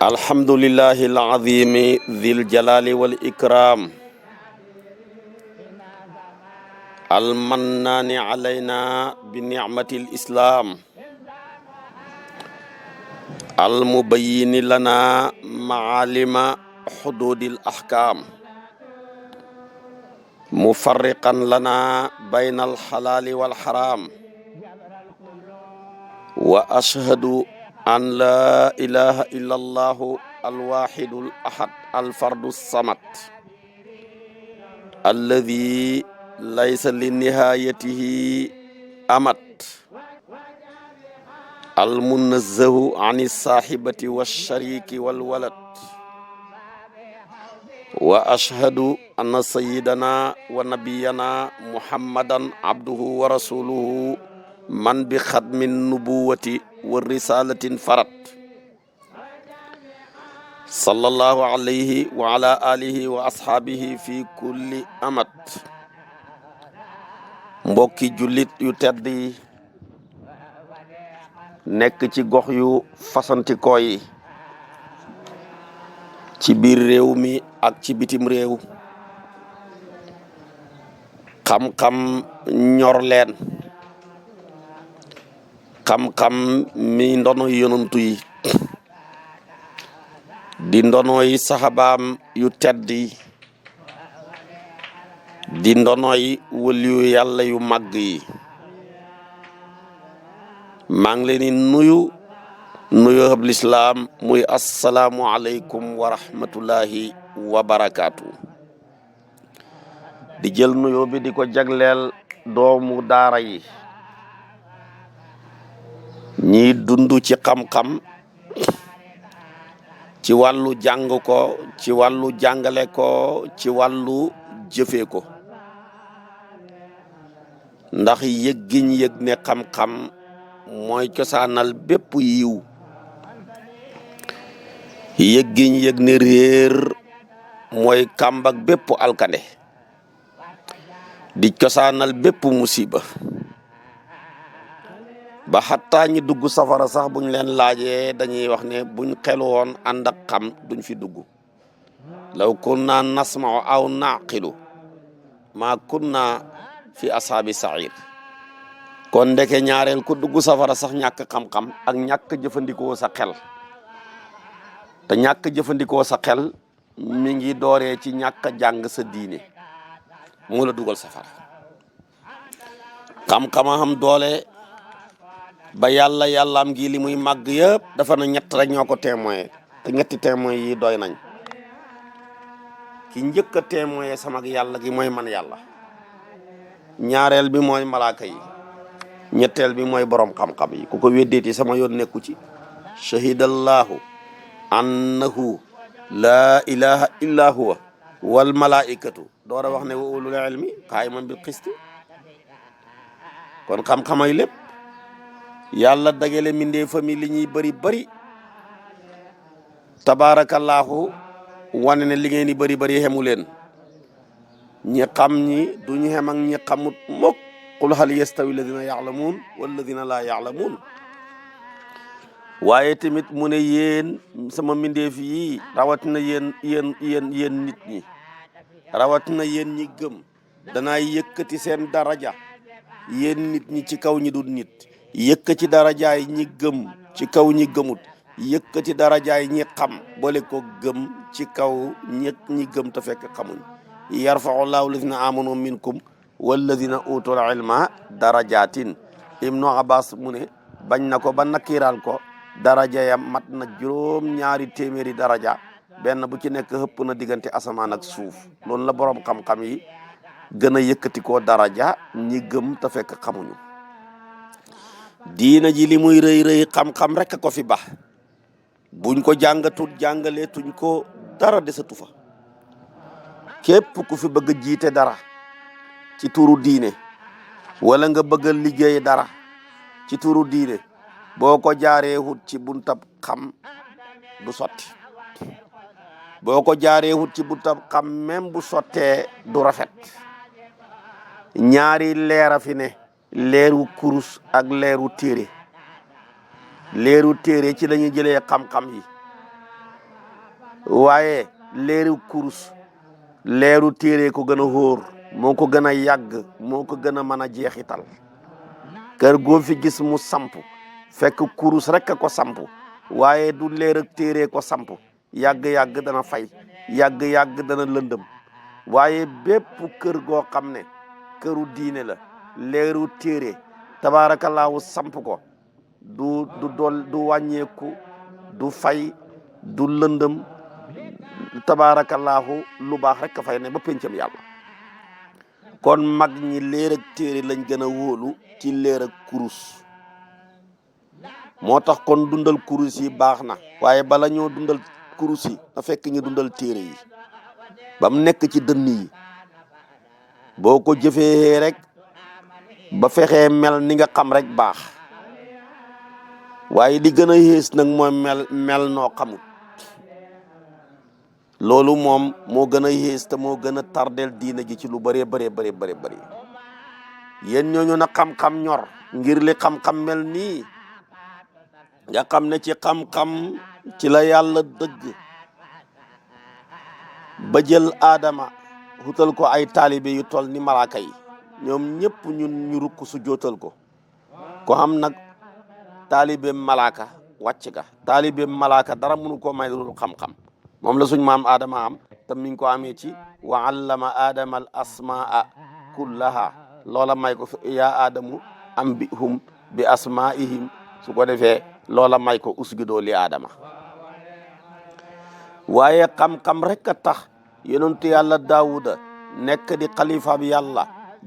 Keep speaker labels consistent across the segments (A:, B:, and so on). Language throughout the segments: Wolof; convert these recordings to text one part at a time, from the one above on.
A: alhamdulillahi alazimi dhil jalali wal ikram almannani alayna bi ni'mati islam almubayyini lana ma'alima hududil ahkam mufarriqan lana baynal halali wal haram wa ashhadu an la ilaha illallahu alwahidul ahad alfardu samad alladhi laysa li nihayatihi amad almunazzahu ani sahibati washariki walwalad wa ashhadu anna sayyidana wa nabiyyana muhammadan abduhu wa rasuluhu man bi xadmin nubuwati wa risalatin farat sallallahu alayhi wa ala alihi wa ashaabihi fi kulli amad mbokki jullit yu tedd yi nekk ci gox yu fasantikoo yi ci biir réew mi ak ci bitim réew xam-xam ñor leen xam-xam mi ndonoy yonantu yi di ndonoy saxabaam yu tedd yi di ndonoy wëliyu yàlla yu màgg yi maa ngi leen di nuyu hab lislaam muy assalaamu aleykum wa rahmatullahi wa barakaatu di jël nuyoo bi di ko jagleel doomu daara yi ñi dund ci xam-xam ci wàllu jàng ko ci wàllu jàngale ko ci wàllu jëfee ko ndax yëg giñ yëg ne xam-xam mooy cosaanal bépp yiw yëg giñ yëg ne réer mooy kàmbak bépp alkande di cosaanal bépp musiba ba xattaa ñi dugg safara sax buñ leen laajee dañuy wax ne buñ xelu woon ànd ak xam duñ fi dugg law kunna nasma'u aw naqilu ma kunna fi ashaabi sa'ir kon ndeke ñaareel ku dugg safara sax ñàkk xam-xam ak ñàkk jëfandikoo sa xel te ñàkk jëfandikoo sa xel mi ngi dooree ci ñàkk jàng sa diine mu la dugal safara xam-xama xam doole ba yàllaam gi li muy màgg yëpp dafa na ñett rek ñoo ko témoin te ñetti témoin yi doy nañ ki njëkk a témoin sama yàlla gi mooy man yàlla ñaareel bi mooy malaaka yi ñetteel bi mooy borom xam-xam yi ku ko weddeeti sama yoon nekku ci shahidallahu annahu laa ilaha illa huwa wal malaikatu door a wax ne wa ulul ilmi qaiman bil qist kon xam-xamay lépp yàlla dagale mindee famille li ñuy bëri tabaarakallaahu wane ne li ngeen di bëri xemu leen ñi xam ñi duñu xem ak ñi xamut mokk qul hal yastawi alladina ya'lamuun walladina laa ya'lamuun waaye tamit mu ne yéen sama mindeef yi rawatina yéen nit ñi rawatina yéen ñi gëm danaa yëkkati seen daraja yéen nit ñi ci kaw ñi dul nit yëkkati darajaay ñi gëm ci kaw ñi gëmut yëkkati darajaay ñi xam boole ko gëm ci kaw ñi gëm te fekk xamuñ yarfa'u llaahu llazina amanu minkum wallazina utul ilma darajatin ibnu abbas mu ne bañ na ko ba nakkiral ko daraja ya mat na juróom-ñaari téeméeri daraja benn bu ci nekk hëpp na diggante asamaan ak suuf loolu la borom xam-xam yi gën a yëkkati koo daraja ñi gëm te fekk xamuñu diina ji li muy rëy xam-xam rek ko fi baax buñ ko jàngatul jàngalee tuñ ko dara desatu fa képp ku fi bëgg jiite dara ci turu diine wala nga bëgg a liggéey dara ci turu diine boo ko jaaree wut ci buntab xam du sotti boo ko jaaree wut ci buntab xam même bu sottee du rafet ñaari leera fi ne leeru kurus ak leeru téere ci la ñuy jëlee xam-xam yi waaye leeru kurus leeru téere ko gën a xóor moo ko gën a yàgg moo ko gën a mën a jeexital kër goo fi gis mu samp fekk kurus rek a ko samp waaye du leer ak téere ko samp yàgg-yàgg dana fay yàgg-yàgg dana lëndëm waaye bépp kër goo xam ne këru diine la leeru téere tabaarakallaahu samp ko du wàññeeku du fay du lëndëm tabaarakallaahu lu baax rek a fay ne ba péncam yàlla kon mag ñi leer ak téere lañ gën a wóolu ci leer ak kurus moo tax kon dundal kurus yi baax na waaye bala ñoo dundal kurus yi na fekk ñu dundal téere yi ba mu nekk ci dënn yi boo ko jëfee rek ba fexee mel ni nga xam rek baax waaye li gën a yées nag mooy mel noo xamul loolu moom moo gën a yées te moo gën a tardeel diina ji ci lu bëree bëri yéen ñooñu na xam-xam ñor ngir li xam-xam mel nii nga xam ne ci xam-xam ci la yàlla dëgg ba jël aadama xutal ko ay taalibe yu tol ni malaaka yi ñoom ñëpp ñu rukk su jootal ko xam nag taalibe malaaka wàcc ga taalibe malaaka dara mënu koo may lu xam-xam moom la suñ maam aadama am te mi ngi ko amee ci wa allama aadama al asmaa kullaha loola may ko yaa aadamu am bi hum bi asmaihim su ko defee loola may ko usgidoo li aadama waaye xam-xam rek a tax yonentu yàlla daawuda nekk di xalifa bi yàlla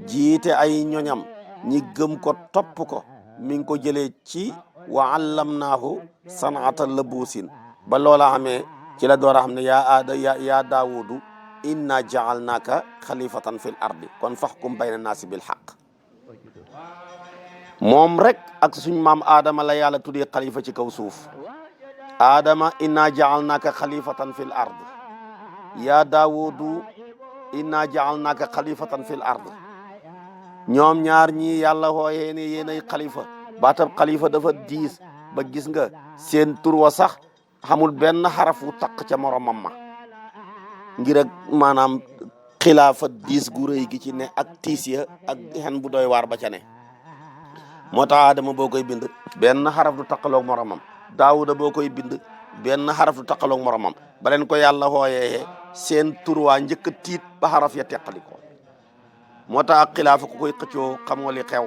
A: jiite ay ñoñam ñi gëm ko topp ko mi ngi ko jëlee ci wa allamnaahu sanaata labuusin ba loola amee ci la door a xam ne yaa daawudu inna jaalnaaka xalifatan fil ardi kon faxkum bayna naasi bil xaq moom rek ak suñ maam aadama la yàlla tuddee xalifa ci kaw suuf aadama inna jaalnaaka xalifatan fil ard yaa daawudu inna jaalnaaka xalifatan fil ard ñoom ñaar ñi yàlla xooyee ne yéenay xalifa baatab xalifa dafa diis ba gis nga seen tur wa sax xamul benn xarafu taq ca moromam ma ngir ak maanaam xilaafa diis gu rëy gi ci ne ak tiis ya ak xen bu doy waar ba ca ne moo tax aadama boo koy bind benn xaraf du taqaloog moromam daawuda boo koy bind benn xaraf du taqaloog moromam ba leen ko yàlla xooyee seen tur waa njëkk a tiit ba xaraf ya teqali ko moo tax ak xilaafa ku koy xëccoo xamoo li xew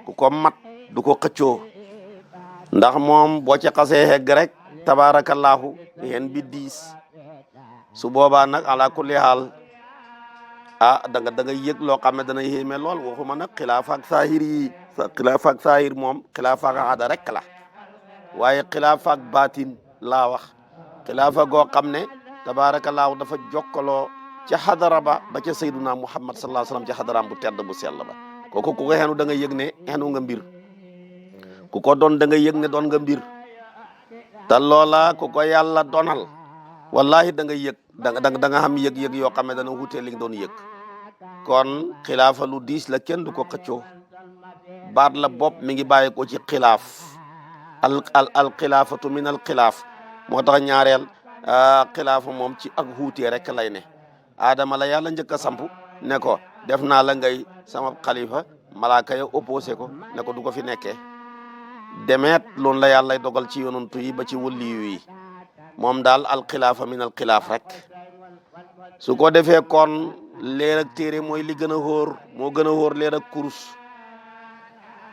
A: ku ko mat du ko xëccoo ndax moom boo ci xasee hegg rek tabaarakallaahu yéen bi diis su boobaa nag ala kulli haal da nga yëg loo xam ne dana yéeme lool waxuma nag xilaafa ak saahir yi xilaafa ak saahir moom xilaafa ak aada rek la waaye xilaafa ak baatin laa wax xilaafa goo xam ne tabaarakallaahu dafa jokkaloo ca xadara ba ca sayduna muhammad sallallahu alayhi wasallam ca xadaraam bu tedd bu sell ba kooku ku ko xenu da nga yëg ne xenu nga mbir ku ko doon da nga yëg ne doon nga mbir te loola ku ko yàlla donal wallahi da nga yëg da nga xam yëg-yëg yoo xam ne dana wutee li nga doon yëg kon xilaafa lu diis la kenn du ko xëccoo baat la bopp mi ngi bàyyi ko ci xilaaf al xilaafatu min al xilaaf moo tax ñaareel xilaafa moom ci ak wuutee rek lay ne aadama la yàlla njëkk a samp ne ko def naa la ngay sama xalifa malaaka ya opposé ko ne ko du ko fi nekkee demeet loolu la yàlla dogal ci yonantu yi ba ci wëliyu yi moom daal alxilaafa min alxilaaf rek su ko defee kon leer ak téere mooy li gën a xóor moo gën a xóor leer ak kurus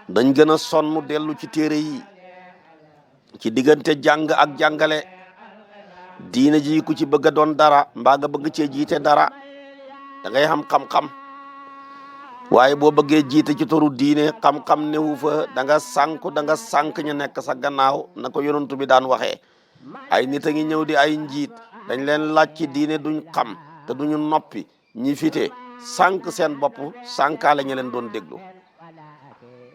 A: dañ gën a sonn dellu ci téere yi ci diggante jàng ak jàngale diina ji ku ci bëgg a doon dara mbaa nga bëgg cee jiite dara da ngay xam-xam waaye boo bëggee jiite ci toru diine xam-xam newu fa da nga sànk ñu nekk sa gannaaw na ko yonantu bi daan waxee ay nit a ngi ñëw di ay njiit dañ leen laaj ci diine duñ xam te duñu noppi ñi fite sànk seen bopp sànkaale ñu leen doon déglu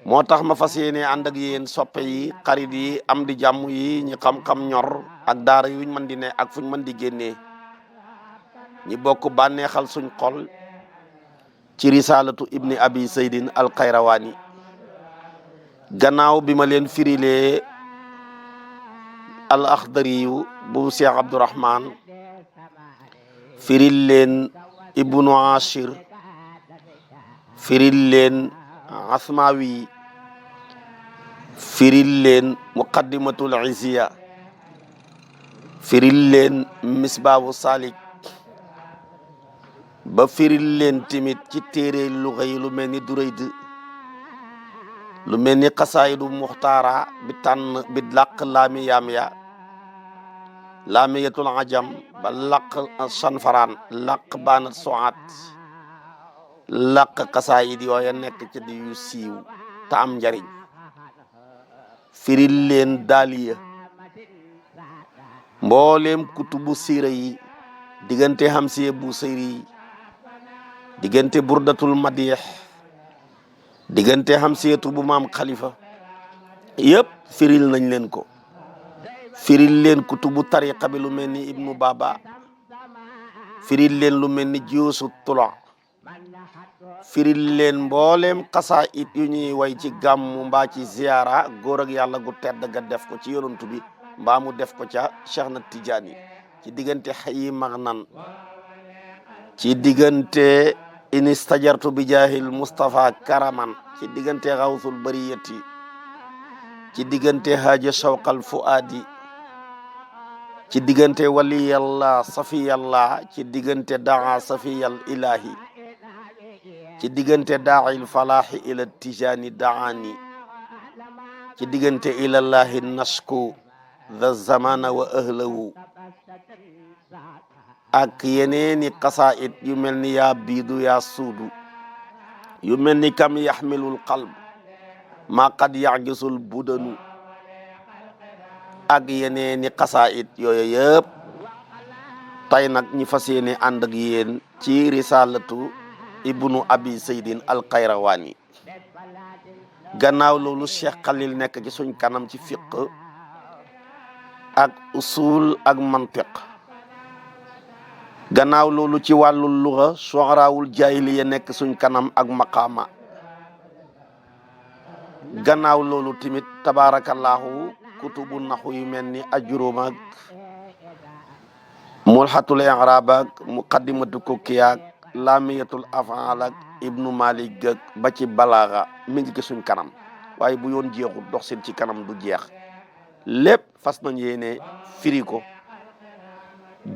A: moo tax ma fas yéene ànd ak yéen soppe yi xarit yi am di jàmm yi ñi xam-xam ñor ak daara yuñ mën di ne ak fuñ mën di génnee ñi bokk bànneexal suñ xol ci risalatu ibni abi saydin al xayrawaani gannaaw bi ma leen firilee al Axdariyu bu Cheikh Abdourahman firil leen ibnu Ashir firil leen Asmawi firil leen muqaddimatul Iziya firil leen misbaabu salik ba firil leen timit ci téere luga yi lu mel ni Durayd lu mel ni xasaayidu muxtaara bi tànn bi làq laami yaam ya laamiyatul ajam ba làq sanfaraan làq baanat soat làq xasaayid yooya nekk ci di yu siiw te am njariñ firil leen daaliya mbooleem kutubu siira yi diggante Hamsiya Busayri yi diggante burdatul madix diggante Hamsiyatu bu maam Khalifa yëpp firil nañ leen ko firil leen kutubu tariqa bi lu mel ni Ibnu Baba firil leen lu mel ni Jiyoosu Tula firil leen mbooleem xasaayid yu ñuy way ci gàmmu mbaa ci ziyaara góor ak yàlla gu tedd ga def ko ci yonantu bi mbaa mu def ko ca Cheikh na Tijaani ci diggante xayi magnan ci diggante inistajartu bi jaahil Mustafa karaman ci diggante xawsul bariyati ci diggante haaja shawqal fuaadi ci diggante waliyallah safiyallah ci diggante daa safiyal ilahi ci diggante daa'il falaahi ila tijaani daani ci diggante ilallahi nashku dha zamana wa ahlahu ak yeneeni qasaa'id yu mel ni yaa biidu yaa suudu yu mel ni kam yaxmilul qalb maa qad yajisul budanu ak yeneeni qasaa'id yooyu yëpp tey nag ñi fas yéene ànd ak yéen ci risalatu ibnu abi saydin al qayrawani gannaaw loolu Cheikh Khalil nekk ci suñ kanam ci fiq ak usul ak mantiq gannaaw loolu ci wàllu luga shu'araawul jaahiliya nekk suñ kanam ak maqaama gannaaw loolu tamit tabaarakallaahu kutubu naxu yu mel ni ajuróom ak mulhatul i'raab ak muqaddimatu kokkiya ak laamiyatul afaal ak ibnu malik ak ba ci balaaga mi ngi ci suñ kanam waaye bu yoon jeexul dox seen ci kanam du jeex lépp fas nañ yéene firi ko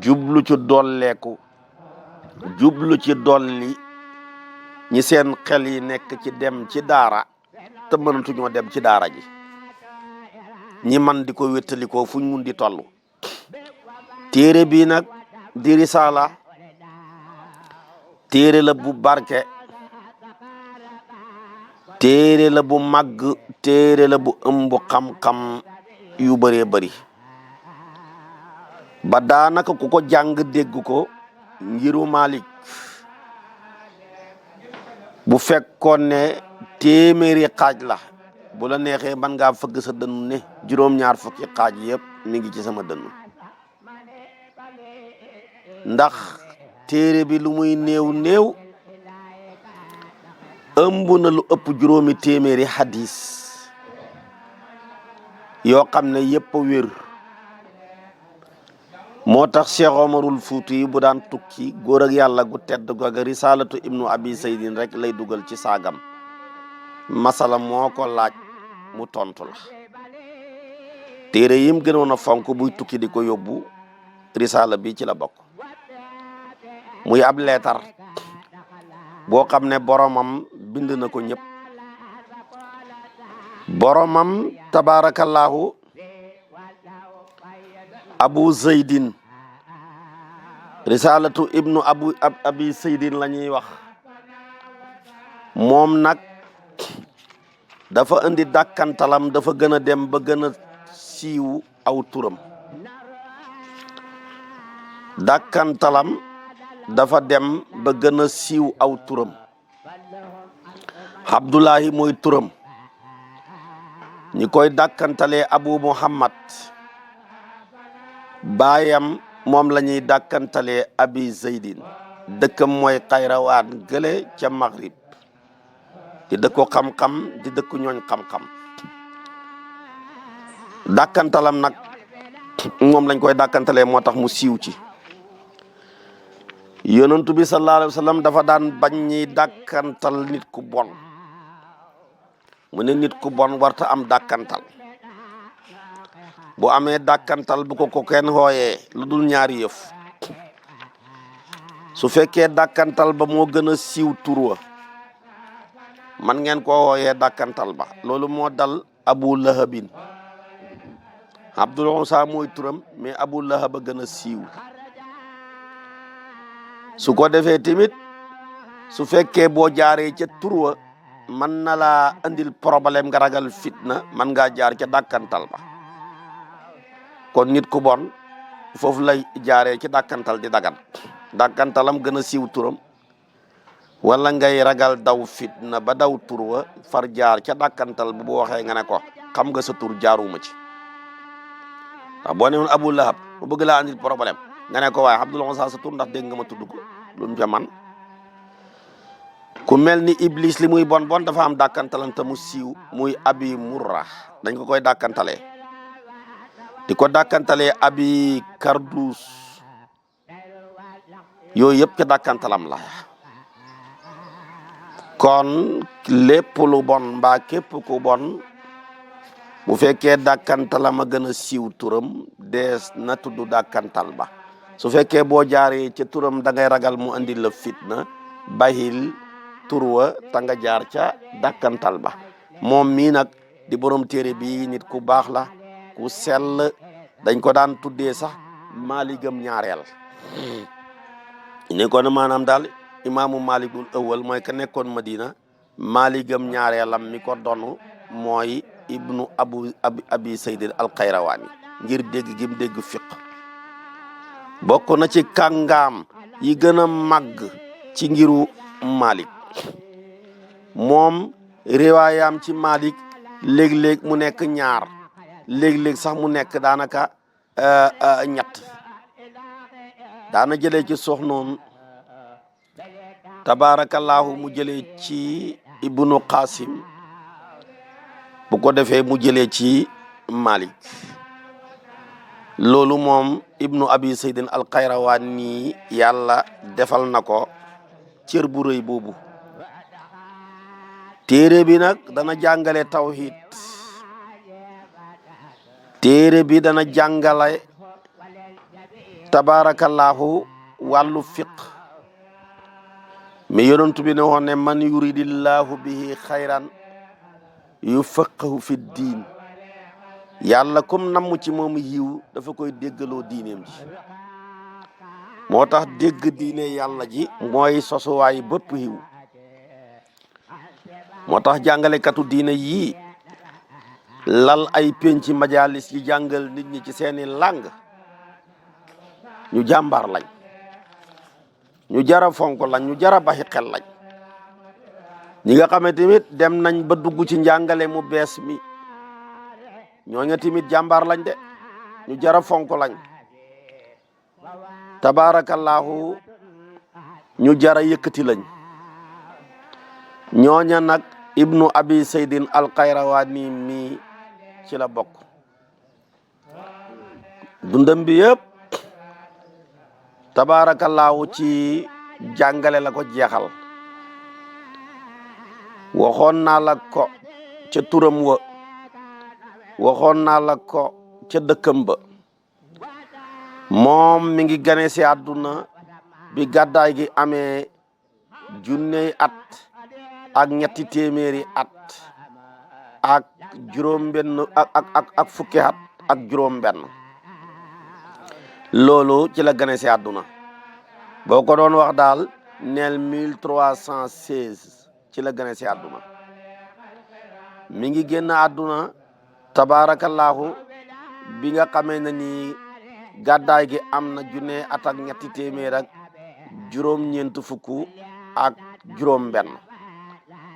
A: jublu ci dolleeku jublu ci dolli ñi seen xel yi nekk ci dem ci daara te mënatuñoo dem ci daara ji ñi man di ko wéttalikoo fuñ mun di toll téere bi nag di risaala téere la bu barke téere la bu màgg téere la bu ëmb xam-xam yu bëree bëri ba daanaka ku ko jàng dégg ko ngiru Malik bu fekkoon ne téeméeri xaaj la bu la neexee man ngaa fëgg sa dënnu ne juróom-ñaar fukki xaaj yëpp mi ngi ci sama dënnu ndax téere bi lu muy néew néew ëmb na lu ëpp juróomi téeméeri hadis yoo xam ne yëpp a wér moo tax Cheikh Omarul Fuuti bu daan tukki góor ak yàlla gu tedd googa risalatu ibnu abi saydin rek lay dugal ci saagam masala moo ko laaj mu tontu la téere yim gënoon a fonk buy tukki di ko yóbbu risala bi ci la bokk muy ab leetar boo xam ne boromam bind na ko ñëpp boromam tabarakallahu abu zaydin risalatu ibnu abi zaydin la ñuy wax moom nag dafa indi dàkkantalam dafa gën a dem ba gën a siiw aw turam dàkkantalam dafa dem ba gën a siiw aw turam abdullahi mooy turam ñi koy dàkkantalee abu muhammad baayam moom la ñuy dàkkantalee abi zaydin dëkkam mooy xayrawaan gële ca maghrib di dëkku xam-xam di dëkku ñooñ xam-xam dàkkantalam nag moom lañ koy dàkkantalee moo tax mu siiw ci. yonentu bi sallallahu alayhi wa sallam dafa daan bañ ñi dàkkantal nit ku bon mu ne nit ku bon warta am dàkkantal bu amee dàkkantal bu ko kenn xooyee lu dul ñaari yëf su fekkee dàkkantal ba moo gën a siiw tur wa man ngeen koo xooyee dàkkantal ba loolu moo dal Abu Lahabin Abdul Uzza mooy turam mais Abu Lahab a gën a siiw su ko defee tamit su fekkee boo jaaree ca tur wa mën na laa andil problème nga ragal fitna man ngaa jaar ca dàkkantal ba kon nit ku bon foofu lay jaaree ci dàkkantal di dagan dàkkantalam gën a siiw turam wala ngay ragal daw fitna ba daw tur wa far jaar ca dàkkantal bu waxee nga ne ko xam nga sa tur jaaruma ci ndax boo ne woon Abu Lahab mu bëgg laa andil problème nga ne ko waaye Abdul Uzza sa tur ndax dégg nga ma tudd ko lu mu ca man ku mel ni Iblis li muy bon bon dafa am dàkkantalam te mu siiw muy Abi Murra dañ ko koy dàkkantalee di ko dàkkantalee Abi Kardus yooyu yëpp ca dàkkantalam la kon lépp lu bon mbaa képp ku bon bu fekkee dàkkantalam a gën a siiw turam dees na tudd dàkkantal ba su fekkee boo jaaree ca turam da ngay ragal mu andi la fitna bahil turwa ta nga jaar ca dàkkantal ba moom mii nag di borom téere bi nit ku baax la ku sell dañ ko daan tuddee sax maaligam ñaareel ne ko na maanaam daal imaamu malikul awal mooy ka nekkoon Madina maaligam ñaareelam mi ko donu mooy ibnu abi saydin alxayrawaani ngir dégg gim dégg fiq bokk na ci kàngaam yi gën a màgg ci ngiru Malik moom riwaayaam ci Malik léeg-léeg mu nekk ñaar léeg-léeg sax mu nekk daanaka ñett daana jëlee ci soxnoon tabaarakallaahu mu jëlee ci ibnu Qasim bu ko defee mu jëlee ci Malik loolu moom ibnu abi saydin alxayrawaani yàlla defal na ko cër bu rëy boobu téere bi nag dana jàngale tawhid téere bi dana jàngale tabaarakallaahu wàllu fiq mais yonentu bi ne woon ne man yuridillahu bihi xayran yufaqqahu fi diin yàlla comme namm ci moom yiw dafa koy déggaloo diineem ji moo tax dégg diine yàlla ji mooy sosuwaay bëpp yiw moo tax jàngalekatu diine yii lal ay penc majalis yi jàngal nit ñi ci seeni làng ñu jàmbaar lañ ñu jara fonk lañ ñu jara baxi xel lañ ñi nga xamante tamit dem nañ ba dugg ci njàngale mu bees mi ñooñu tamit jàmbaar lañ de ñu jara fonk lañ tabaarakallaahu ñu jara yëkkati lañ ñooña nag ibnu abi saydin alxayrawaani mi ci la bokk dundam bi yëpp tabaarakallaahu ci jàngale la ko jeexal waxoon naa la ko ca turam wa waxoon naa la ko ca dëkkam ba moom mi ngi gane si àdduna bi gàddaay gi amee junney at ak ñetti téeméeri at ak juróom benn ak fukki at ak juróom benn loolu ci la gane si àdduna boo ko doon wax daal neel 1316 ci la gane si àdduna mi ngi génn àdduna tabaarakallaahu bi nga xamee ne ni gàddaay gi am na junne at ak ñetti téeméer ak juróom-ñeent fukk ak juróom benn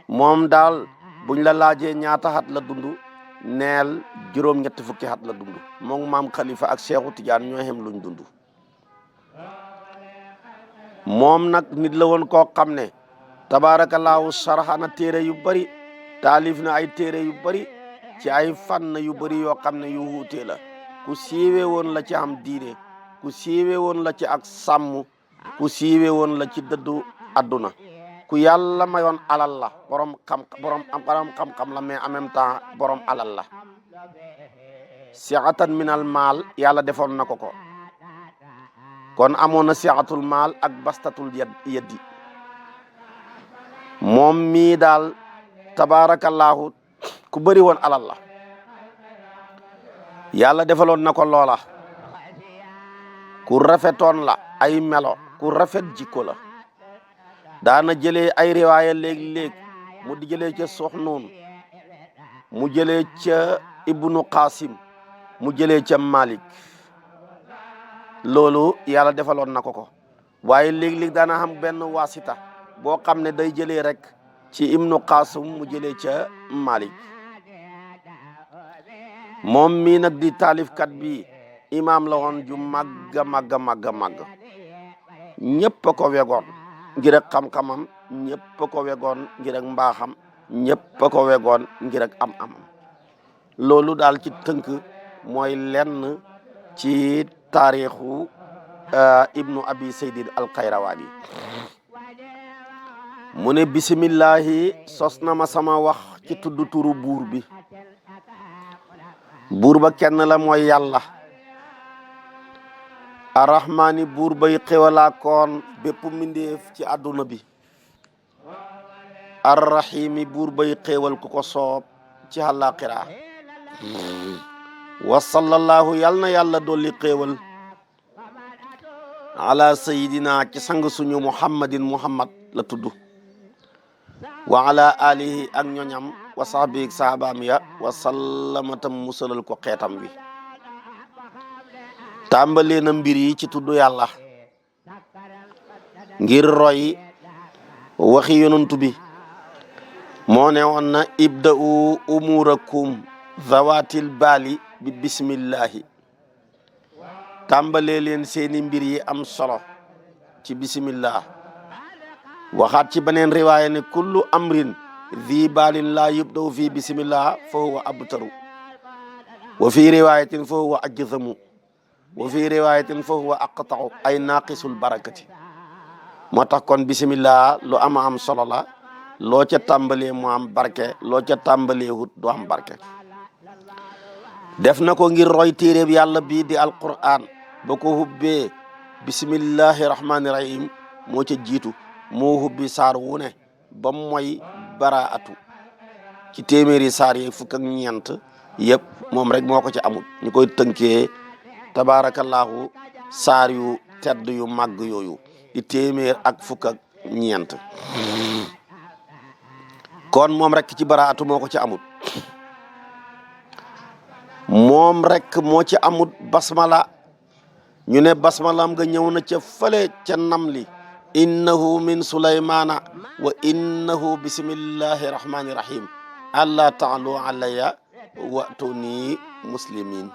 A: moom daal buñ la laajee ñaata at la dund neel juróom-ñetti fukki at la dund moom maam Khalifa ak Seexu Tijaan ñoo xem luñ dund moom nag nit la woon koo xam ne tabaarakallaahu sarxana téere yu bari taalif na ay téere yu bari ci ay fànn yu bari yoo xam ne yu wuute la ku siiwe woon la ci am diine ku siiwe woon la ci ak sàmm ku siiwe woon la ci dëddu adduna ku yàlla mayoon alal la borom xam-xam la mais en même temps borom alal la siatan minal maal yàlla defoon na ko kon amoon na siatul maal ak bastatul yeddi moom mii daal tabaarakallaahu ku bëri woon alal la yàlla defaloon na ko loola ku rafetoon la ay melo ku rafet jikko la daana jëlee ay riwaaya léeg-léeg mu di jëlee ca Soxnuun mu jëlee ca Ibnu Qasim mu jëlee ca Malik loolu yàlla defaloon na ko waaye léeg-léeg daana xam benn wasita boo xam ne day jëlee rek ci Ibnu Qasim mu jëlee ca Malik moom mii nag di taalifkat bi imaam la woon ju màgg ñëpp a ko wegoon ngir ak xam-xamam ñëpp a ko wegoon ngir ak mbaaxam ñëpp a ko wegoon ngir ak am-amam loolu daal ci tënk mooy lenn ci taarixu ibnu abi saydin alxayrawaani mu ne bisimillahi sos na ma sama wax ci tudd turu buur bi buur ba kenn la mooy yàlla arrahmaani buur bay xewalaa koon bépp mbindeef ci àdduna bi arrahimi buur bay xewal ku ko soob ci àllaaxira wa sallallahu yal na yàlla dolli xewal ala sayidina ci sang suñu muhammad la tudd wa ala alihi ak ñoñam wa sahbi sahabaam ya wa sallamatam musalal ko xeetam bi tàmbalee na mbir yi ci tudd yàlla ngir roy waxi yonantu bi moo ne woon na ibda'u umurakum zawatil baali bi bismillahi tàmbalee leen seeni mbir yi am solo ci bismillah waxaat ci beneen riwaaya ne kullu amrin zi baalin laa yubda'u fi bismillah fa huwa abtaru wa fi riwaayatin fa huwa ajzamu wa fi riwaayatin fa huwa aqta'u ay naaqisul barakati moo tax kon bismillah lu am solo la loo ca tàmbalee mu am barke loo ca tàmbalee wut du am barke def na ko ngir roy téereb yàlla bii di alquran ba ko hubbee bismillahi rahmaani rahim moo ca jiitu moo hubbi saar wu ne ba mooy baraatu ci téeméeri saar yi fukk ak ñeent yëpp moom rek moo ko ci amul ñu koy tënkee tabaarakallaahu saar yu tedd yu màgg yooyu di téeméer ak fukk ak ñeent kon moom rek ci baraatu moo ko ci amul moom rek moo ci amut basmala ñu ne basmalam nga ñëw na ca fële ca namli innahu min sulaymana wa innahu bismillahi rahmani rahim allah taalu alayya watuni muslimin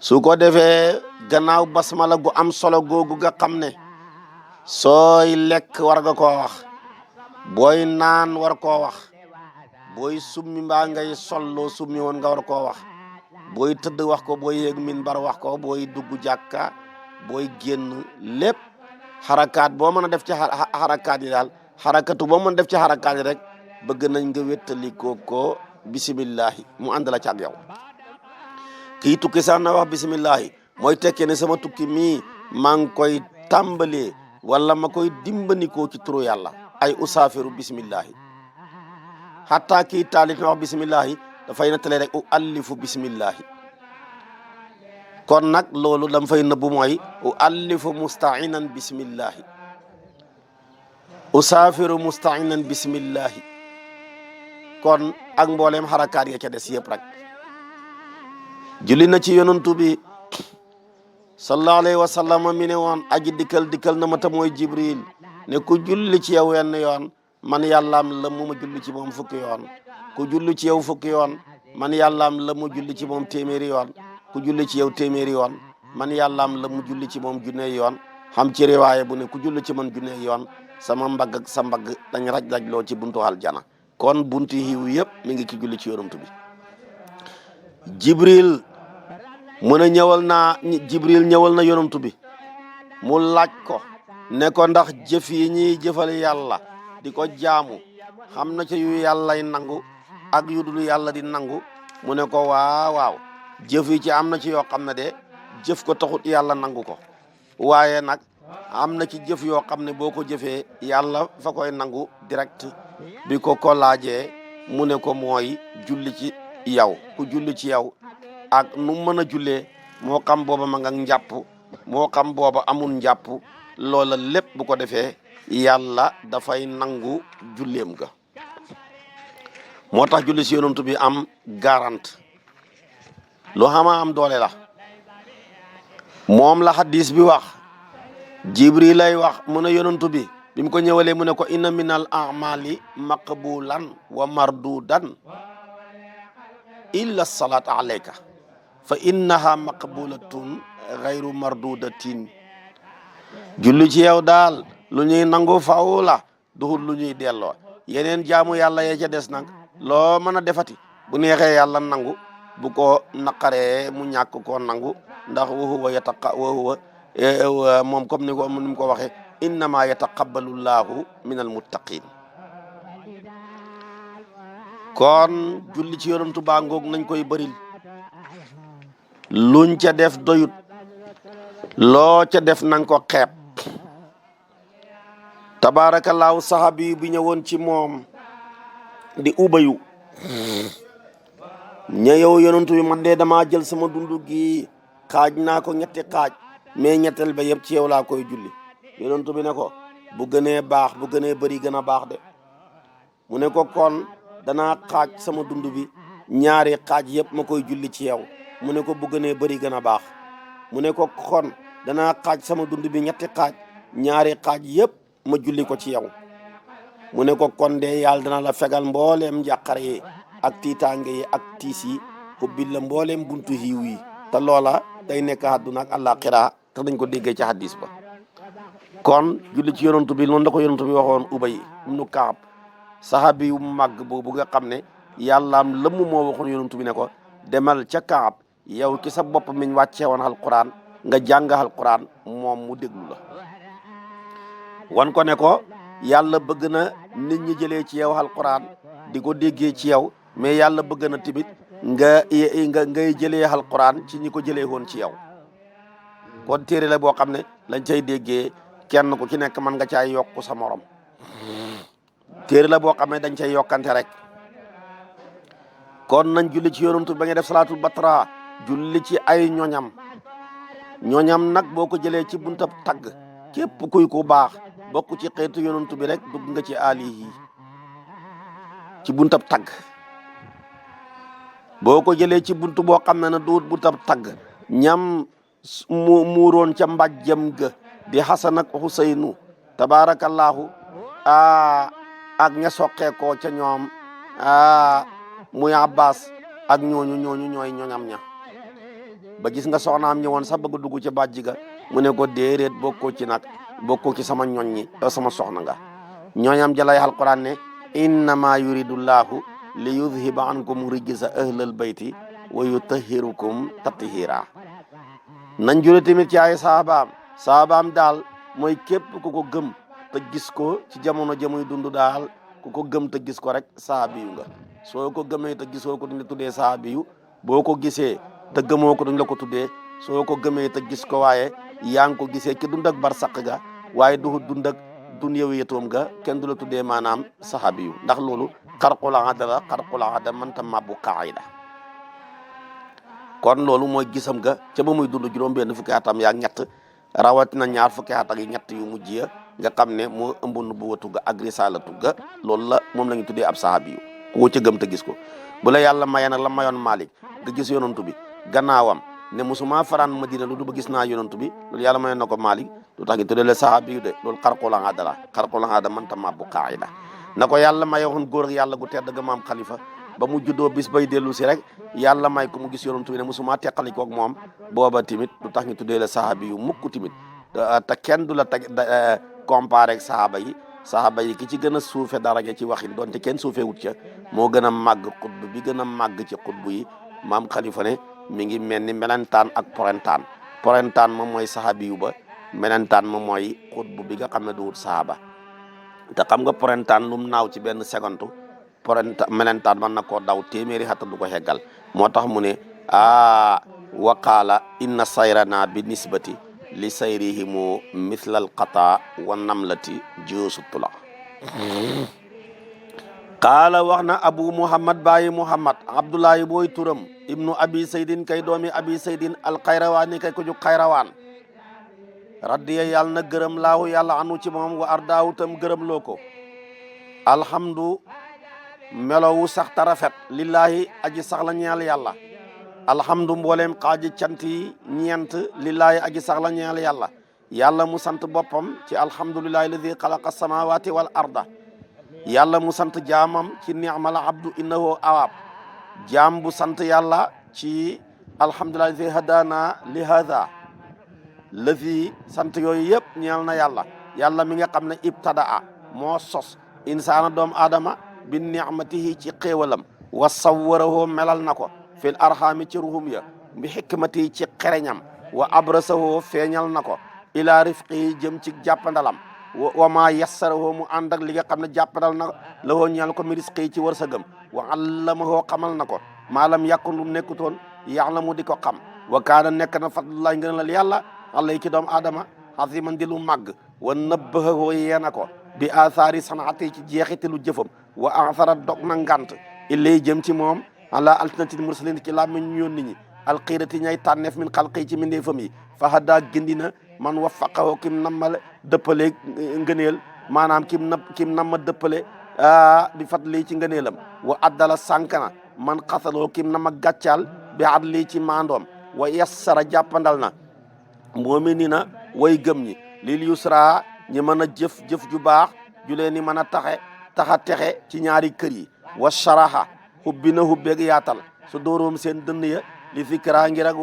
A: su ko defee gannaaw basmala gu am solo googu nga xam ne sooy lekk war nga koo wax booy naan war koo wax booy summi mbaa ngay solloo summi woon nga war koo wax booy tëdd wax ko booy yéeg minbar wax ko booy dugg jàkka booy génn lépp xarakaat boo mën a def ci xarakaat yi daal xarakatu boo mën a def ci xarakaat yi rek bëgg nañ nga wéttalikoo ko bisimillahi mu ànd la ci ak yow kii tukki sax na wax bisimillahi mooy tekkee ne sama tukki mii maa ngi koy tàmbalee wala ma koy dimbanikoo ci turu yàlla ay usaafiru bisimillahi hatta kii taalif na wax bisimillahi dafay nettale rek u allifu bisimillahi kon nag loolu dam fay nëbbu mooy u allifu mustainan bisimillahi usaafiru mustainan bisimillahi kon ak mbooleem xarakaat ya ca des yëpp rek julli na ci yonantu bi sallallahu alayhi wa sallam mi ne woon aji dikkal na ma ta mooy jibril ne ku julli ci yow wenn yoon man yàllaam la mu ma julli ci moom fukki yoon ku julli ci yow fukki yoon man yàllaam la mu julli ci moom téeméeri yoon ku julli ci yow téeméeri yoon man yàllaam la mu julli ci moom junne yoon xam ci riwaaye bu ne ku julli ci man junne yoon sama mbagg ak sa mbagg dañ raj loo ci buntu aljana kon buntu yiw yëpp mi ngi ki julli ci yonantu bi jibril mu ne jibril ñëwal na yonantu bi mu laaj ko ne ko ndax jëf yi ñuy jëfal yàlla di ko jaamu xam na ci yu yàllay nangu ak yu dul yàlla di nangu mu ne ko waaw jëf yi ci am na ci yoo xam ne de jëf ko taxut yàlla nangu ko waaye nag am na ci jëf yoo xam ne boo ko jëfee yàlla fa koy nangu direct bi ko laajee mu ne ko mooy julli ci yow ku julli ci yow ak nu mën a jullee moo xam booba ma nga njàpp moo xam booba amul njàpp loola lépp bu ko defee yàlla dafay nangu julleem ga moo tax julli si yonantu bi am garante lu xama am doole la moom la hadis bi wax jibril lay wax mu ne yonantu bi mu ko ñëwalee mu ne ko inna minal a'mali maqbulan wa mardudan illa salat alayka fa innaha maqbulatun ghayru mardudatin julli ci yow daal lu ñuy nangu faw la duhul lu ñuy delloo yeneen jaamu yàlla yee ca des nag loo mën a defati bu neexee yàlla nangu bu ko naqaree mu ñàkk koo nangu ndax moom comme ni mu ko waxee innama yataqabbalu llahu min al muttaqin kon julli ci yonantu baa ngoog nañ koy bëril luñ ca def doyut loo ca def nang ko xeeb tabaarakallaahu sahabi bi ñëwoon ci moom di ubayu ña yow yonantu bi man de dama jël sama dundu gi xaaj naa ko ñetti xaaj mais ñetteel ba yëpp ci yow laa koy julli yonantu bi ne ko bu gënee baax bu gënee bëri gën a baax de mu ne ko kon danaa xaaj sama dund bi ñaari xaaj yëpp ma koy julli ci yow mu ne ko bu gënee bëri gën a baax mu ne ko kon danaa xaaj sama dund bi ñetti xaaj ñaari xaaj yëpp ma julli ko ci yow mu ne ko kon de yàlla dana la fegal mbooleem njàqare yi ak tiitaange yi ak tiis yi ubbil la mbooleem buntu xiiw yi te loola day nekk àdduna ak àllaaxira te dañ ko déggee ci hadis ba kon julli ci yonantu bi noonu la ko yonantu bi waxoon Ubay ibnu Kaab sahabi yu màgg boobu nga xam ne yàllaam lëmm moo waxoon yonantu bi ne ko demal ca Kaab yow ki sa bopp miñ wàccee woon alquran nga jàng alquran moom mu déglu la wan ko ne ko yàlla bëgg na nit ñi jëlee ci yow alquran di ko déggee ci yow mais yàlla bëgg na tamit ngay jëlee alquran ci ñi ko jëlee woon ci yow kon téere la boo xam ne lañ cay déggee kenn ku ci nekk mën nga caay yokku sa morom téere la boo xam ne dañ cay yokkante rek kon nañ julli ci yonantu ba nga def salaatul batra julli ci ay ñoñam nag boo ko jëlee ci buntab tagg képp kuy ku baax bokk ci xeetu yonantu bi rek dugg nga ci alihi ci buntab tagg boo ko jëlee ci buntu boo xam ne duut buntab tagg ñam muuroon ca mbàjjam ga di Hasan ak Huseynu tabaarakallaahu ak ña soqeekoo ca ñoom muy Abbas ak ñooñu ñooy ñoñam ña ba gis nga soxnaam ñëwoon sax bëgg dugg ci bàjji ga mu ne ko déeréet bokkoo ci nag bokkoo ci sama ñoñ ñi sama soxna nga ñooñam jalay alquran ne innama yuridullahu li yudhiba ankum rijsa ahlal bayti wa yutahhirukum tathira nañ jure tamit ci ay saabaam daal mooy képp ku ko gëm te gis ko ci jamono jamuy dund daal ku ko gëm te gis ko rek saabiyu nga soo ko gëmee te gisoo ko duñ la tuddee saabiyu boo ko gisee te gëmoo ko duñ la ko tuddee soo ko gëmee te gis ko waaye yaa ngi ko gisee ki dund ak barsaq ga waaye du dund ak dunyawiyatoom ga kenn du la tuddee maanaam sahabiyu ndax loolu xarqul aada mënta mabbu qaida kon loolu mooy gisam ga ca ba muy dund juróom benn fukki atam yaak ñett rawatina ñaar fukki at ak ñett yu mujj ya nga xam ne moo ëmb nubuwatu ga ak risalatu ga loolu la moom la ñu tuddee ab sahabiyu ku ko ca gëm te gis ko bu la yàlla maye nag la mayoon Malik nga gis yonantu bi gannaawam ne musuma faraan Madina lu du ba gis naa yonantu bi loolu yàlla mayoon na ko Malik lu tax ñu tuddee le sahabiyu de loolu xarqul aada mënta mabbu qaida na ko yàlla maye woon góor ak yàlla gu tedd ga maam Khalifa ba mu juddoo bis bay dellu si rek yàlla may ko mu gis yonantu bi ne musuma teqali koog moom booba tamit lu tax ñu tuddee le sahabiyu mukk tamit te kenn du la comparé ak sahaaba yi ki ci gën a suufe daraja ci waxin doonte kenn suufe wut ca moo gën a màgg xutb bi gën a màgg ci xutb yi maam Khalifa ne mi ngi mel ni melentaan ak porentaan moom mooy sahabi yu ba melentaan moom mooy xutbu bi nga xam ne du wut sahaba te xam nga porentaan lu mu naaw ci benn seconde melentaan mën na koo daw téeméeri xatta du ko xeggal moo tax mu ne waqaala inna sayrana bi nisbati li sayrihimu mislal qata wa namlati joosu tula qaala wax na abu muhammad bàyyi muhammad abdullahi booy turam ibnu abi saydin kay doomi abi saydin alxayrawaani kay ko ju xayrawaan raddiya yàlla na gërëm laahu yàlla anu ci moom wa ardaahu tam gërëm loo ko alhamdu melowu sax ta rafet lillahi aji sax la ñeel yàlla alhamdu mbooleem xaaji cant yi ñeent lillahi aji sax la ñeel yàlla yàlla mu sant boppam ci alhamdulillahi alladi xalaqa samawati wal arda yàlla mu sant jaamam ci ni'mal abdu innahu awab jaam bu sant yàlla ci alhamdulillahi alladi hadana li hada lafi sant yooyu yëpp ñeel na yàlla mi nga xam ne ibtadaa moo sos insaana doomu aadama bi ni'matihi ci xéewalam wa sawwarahu melal na ko fil arhami ci ruhum ya bi hikmatihi ci xereñam wa abrasahu feeñal na ko ila rifqihi jëm ci jàppandalam wa ma yassarahu mu ànd ak li nga xam ne jàppandal na la woo ñeel ko mi risqihi ci wërsëgam wa allamahu xamal na ko maalam yàkkun lu nekkutoon ya'lamu di ko xam wa kaana nekk na fadlullahi ngënalal yàlla alay ci doomu aadama aziman di lu màgg wa nabbahahu yeena ko bi asaari sanaati ci jeexitalu jëfam wa ansara dog na ngant illay jëm ci moom ala altinatil mursalin ci làmmiñ ñu yónni ñi alxiirati ñay tànneef min xalqi ci mindeefam yi fa hadda gindina man waffaqahu kim namma dëppale ngëneel maanaam kim namma dëppale bi fadli ci ngëneelam wa addala sànkana man xasaloo kim nama gàccaal bi adli ci maandoom wa yassara jàppandal na mu'minina way gëm ñi lil yusra ñi mën a jëf ju baax ju leen ni mën a taxa texe ci ñaari kër yi wa sharaha hubbi na hubbeeg yaatal su dóoróom seen dënn ya li fikra ngir ak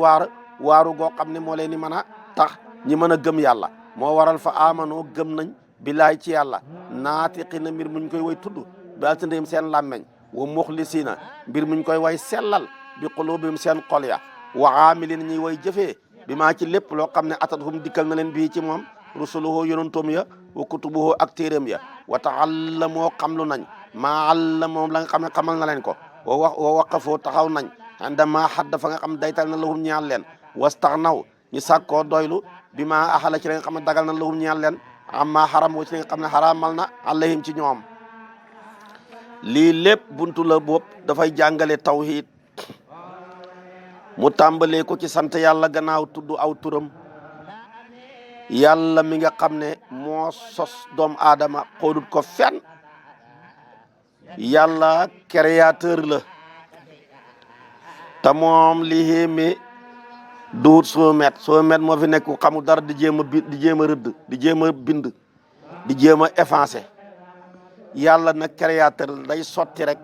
A: waaru goo xam ne moo leen ni mën a tax ñi mën a gëm yàlla moo waral fa amanoo gëm nañ billaay ci yàlla naatiqina mbir muñ koy way tudd daal ta ndéem seen làmmeñ wa muxlisina mbir muñ koy way sellal bi qulubihim seen xol ya wa amilin ñuy way jëfee bi maa ci lépp loo xam ne atathum dikkal na leen bii ci moom rusuluhu yonantoom ya wa kutubuhu ak téeréem ya wa taallamoo xamlu nañ maa allamoom la nga xam ne xamal na leen ko wa waqafoo taxaw nañ indama xadda fa nga xam daytal na lahum ñaal leen wastaxnaw ñu sàkkoo doylu bi maa axala ci la nga xam ne dagal na lahum ñaal leen amma xaram woo ci la nga xam ne xaraamal na alayhim ci ñoom lii lépp buntu la bopp dafay jàngale tawhid mu tàmbalee ko ci sant yàlla gannaaw tudd aw turam yàlla mi nga xam ne moo sos doomu aadama xoolut ko fenn yàlla créateur la te moom li xéeme duut soo met moo fi nekk xamul dara di jéem a di jéem a rëdd di jéem a bind di jéem a effacé yàlla nag créateur day sotti rek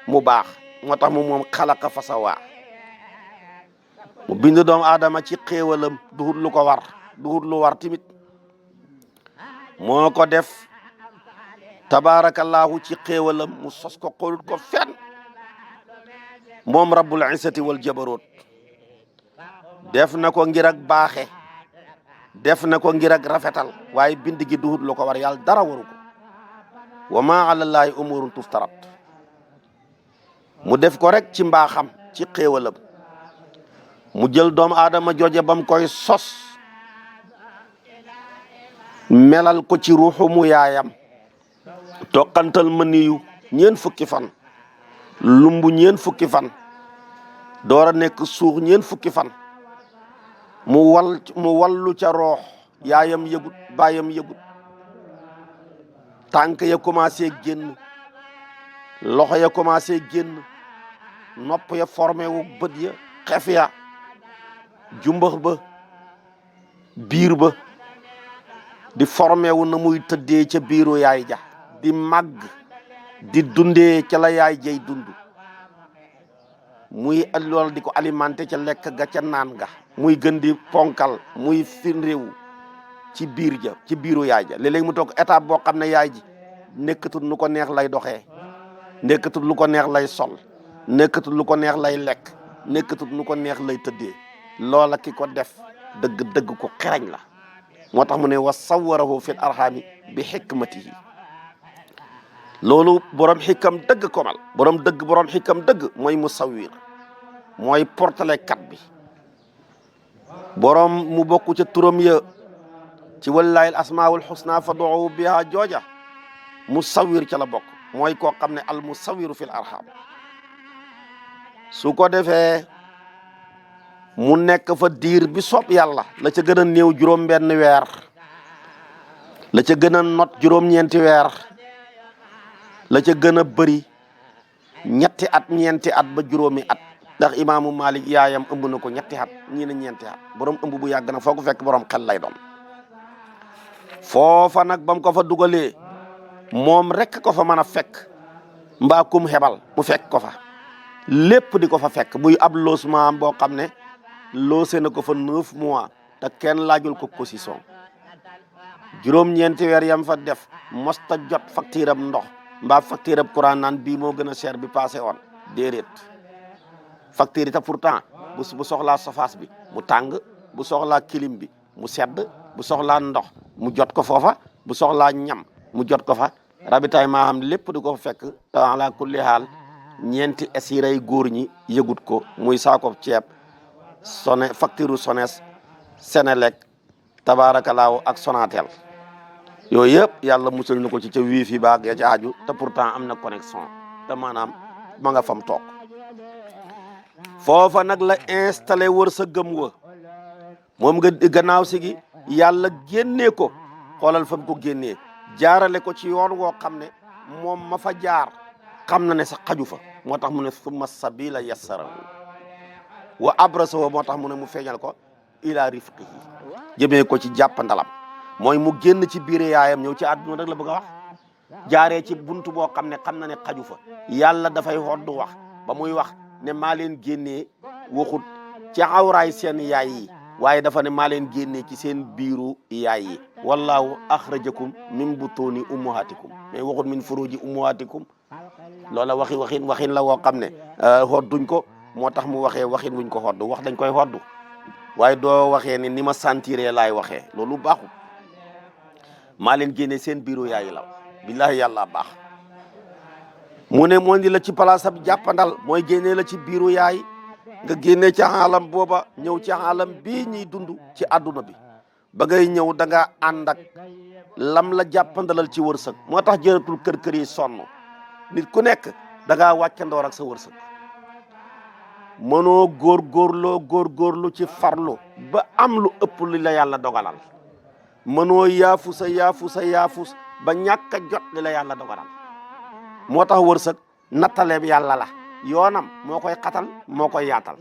A: mu baax moo tax mu moom xalaqa fa sawaa mu bind doomu aadama ci xéewalam duhut lu ko war duhut lu war timit moo ko def tabaarakallaahu ci xéewalam mu sos ko xoolut ko fenn moom rabbul izzati wal jabaroot def na ko ngir ak baaxe def na ko ngir ak rafetal waaye bind gi duhut lu ko war yàlla dara waru ko wa ma alallaahi umurun tuftarat mu def ko rek ci mbaaxam ci xéewalam mu jël doomu aadama jooje bam koy sos melal ko ci ruuxu mu yaayam toqantal mëniyu ñeen fukki fan lumbu ñeen fukki fan door a nekk suux ñeen fukki fan mu wallu ca roox yaayam yëgut baayam yëgut tànk ya commencé génn loxo ya commencé génn nopp ya formé wu bët ya xef ya jumbax ba biir ba di formé wu na muy tëddee ca biiru yaay ja di màgg di dundee ca la yaay jay dund muy lool di ko alimenté ca lekk ga ca naan ga muy gën di ponkal muy firndewu ci biir ja ci biiru yaay ja léeg-léeg mu toog étape boo xam ne yaay ji nekkatul lu ko neex lay doxee nekkatul lu ko neex lay sol nekkatul lu ko neex lay lekk nekkatut nu ko neex lay tëddee loola ki ko def dëgg ko xerañ la moo tax mu ne wa sawwarahu fil arhami bi hikmatihi loolu borom xikam dëgg komal borom xikam dëgg mooy musawwir mooy portale kat bi borom mu bokku ca turam ya ci wallahi al asmaul husna fad'u biha jooja musawwir ca la bokk mooy koo xam ne al musawwiru fil arham su ko defee mu nekk fa diir bi soob yàlla la ca gën a néew juróom-benn weer la ca gën a not juróom-ñeenti weer la ca gën a bëri ñetti at ñeenti at ba juróomi at ndax imaamu Malik yaayam ëmb na ko ñetti at ñii na ñeenti at borom ëmb bu yàgg nag foo ko fekk borom xel lay doon foofa nag bam ko fa dugalee moom rek ko fa mën a fekk mbaa kum xebal mu fekk ko fa lépp di ko fa fekk muy ab loosement boo xam ne loose na ko fa 9 mois te kenn laajul ko caution juróom-ñeenti weer yam fa def mosta jot facture am ndox mbaa facture am courant naan bii moo gën a cher bi passé woon déedéet facture yi te pourtant bu soxlaa surface bi mu tàng bu soxlaa clim bi mu sedd bu soxlaa ndox mu jot ko foofa bu soxlaa ñam mu jot ko fa rabitaay maa xam lépp di ko fekk te ala kulli haal ñeenti esiray góor ñi yëgut ko muy saako ceeb facture Sones Senelec tabaarakalaaw ak Sonatel yooyu yëpp yàlla musal na ko ci ca wifi baag ya ca aju te pourtant am na connexion te maanaam ma nga fam toog foofa nag la installé wër sa gëm wa moom nga gannaaw si gi yàlla génnee ko xoolal fam ko génnee jaarale ko ci yoon woo xam ne moom ma fa jaar xam na ne sa xaju fa moo tax mu ne summa sabila yassarahu wa abrasahu moo tax mu ne mu feeñal ko ila rifqihi jëmee ko ci jàppandalam mooy mu génn ci biir yaayam ñëw ci àdduna rek la bëgg a wax jaaree ci buntu boo xam ne xam na ne xaju fa yàlla dafay xoddu wax ba muy wax ne maa leen génnee waxut ci awraay seen yaay yi waaye dafa ne maa leen génnee ci seen biiru yaay yi wallahu akhrajakum min butuni ummahatikum mais waxut min furuji ummahatikum loola waxin la woo xam ne xodduñ ko moo tax mu waxee waxin wuñ ko xoddu wax dañ koy xoddu waaye doo waxee ni ma sentiree laay waxee loolu baaxul maa leen génnee seen biiru yaay la billahi yàlla baax mu ne moo di la ci place ab jàppandal mooy génnee la ci biiru yaay nga génnee ci xaalam booba ñëw ci xaalam bii ñuy dund ci àdduna bi ba ngay ñëw da nga ànd ak lam la jàppandalal ci wërsëg moo tax jëratul kër yi sonn nit ku nekk da ngaa wàccandoor ak sa wërsëg mënoo góorgóorlu ci farlu ba am lu ëpp li la yàlla dogalal mënoo yaafus ba ñàkk a jot li la yàlla dogalal moo tax wërsëg nattaleeb yàlla la yoonam moo koy xatal moo koy yaatal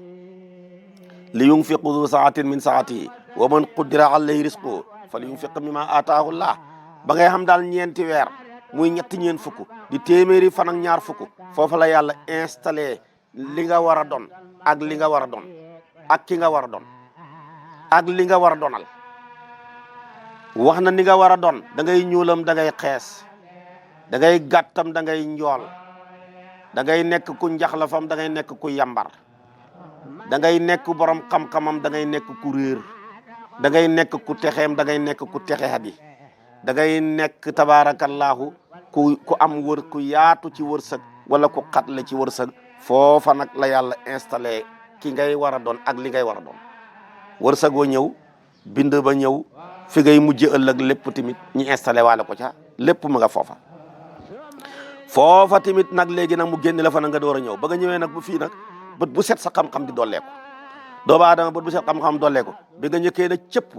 A: li yunfiqu du saatin min saatihi wa man qudira alayhi rizquhu fal yunfiq mimma ataahu llah ba ngay xam daal ñeenti weer muy ñeent fukk di téeméeri fan ak ñaar fukk foofu la yàlla installé li nga war a doon ak li nga war a doon ak ki nga war a doon ak li nga war a doonal wax na ni nga war a doon da ngay ñuulam da ngay xees da ngay gàttam da ngay njool da ngay nekk ku njaxlafam da ngay nekk ku yambar da ngay nekk borom xam-xamam da ngay nekk ku réer da ngay nekk ku texeem da ngay nekk ku texe hadi da ngay nekk tabaarakallaahu ku am ku yaatu ci wërsëg wala ku xatle ci wërsëg foofa nag la yàlla installé ki ngay war a doon ak li ngay war a doon wërsëg wa ñëw bind ba ñëw fi ngay mujj ëllëg lépp tamit ñu installé waale ko ca lépp mu nga foofa tamit nag léegi nag mu génn la fa na nga door a ñëw ba nga ñëwee nag bu fii nag bët bu set sa xam-xam di dolleeku doomu aadama bët bu set xam-xam dolleeku bi nga ñëkkee na cëpp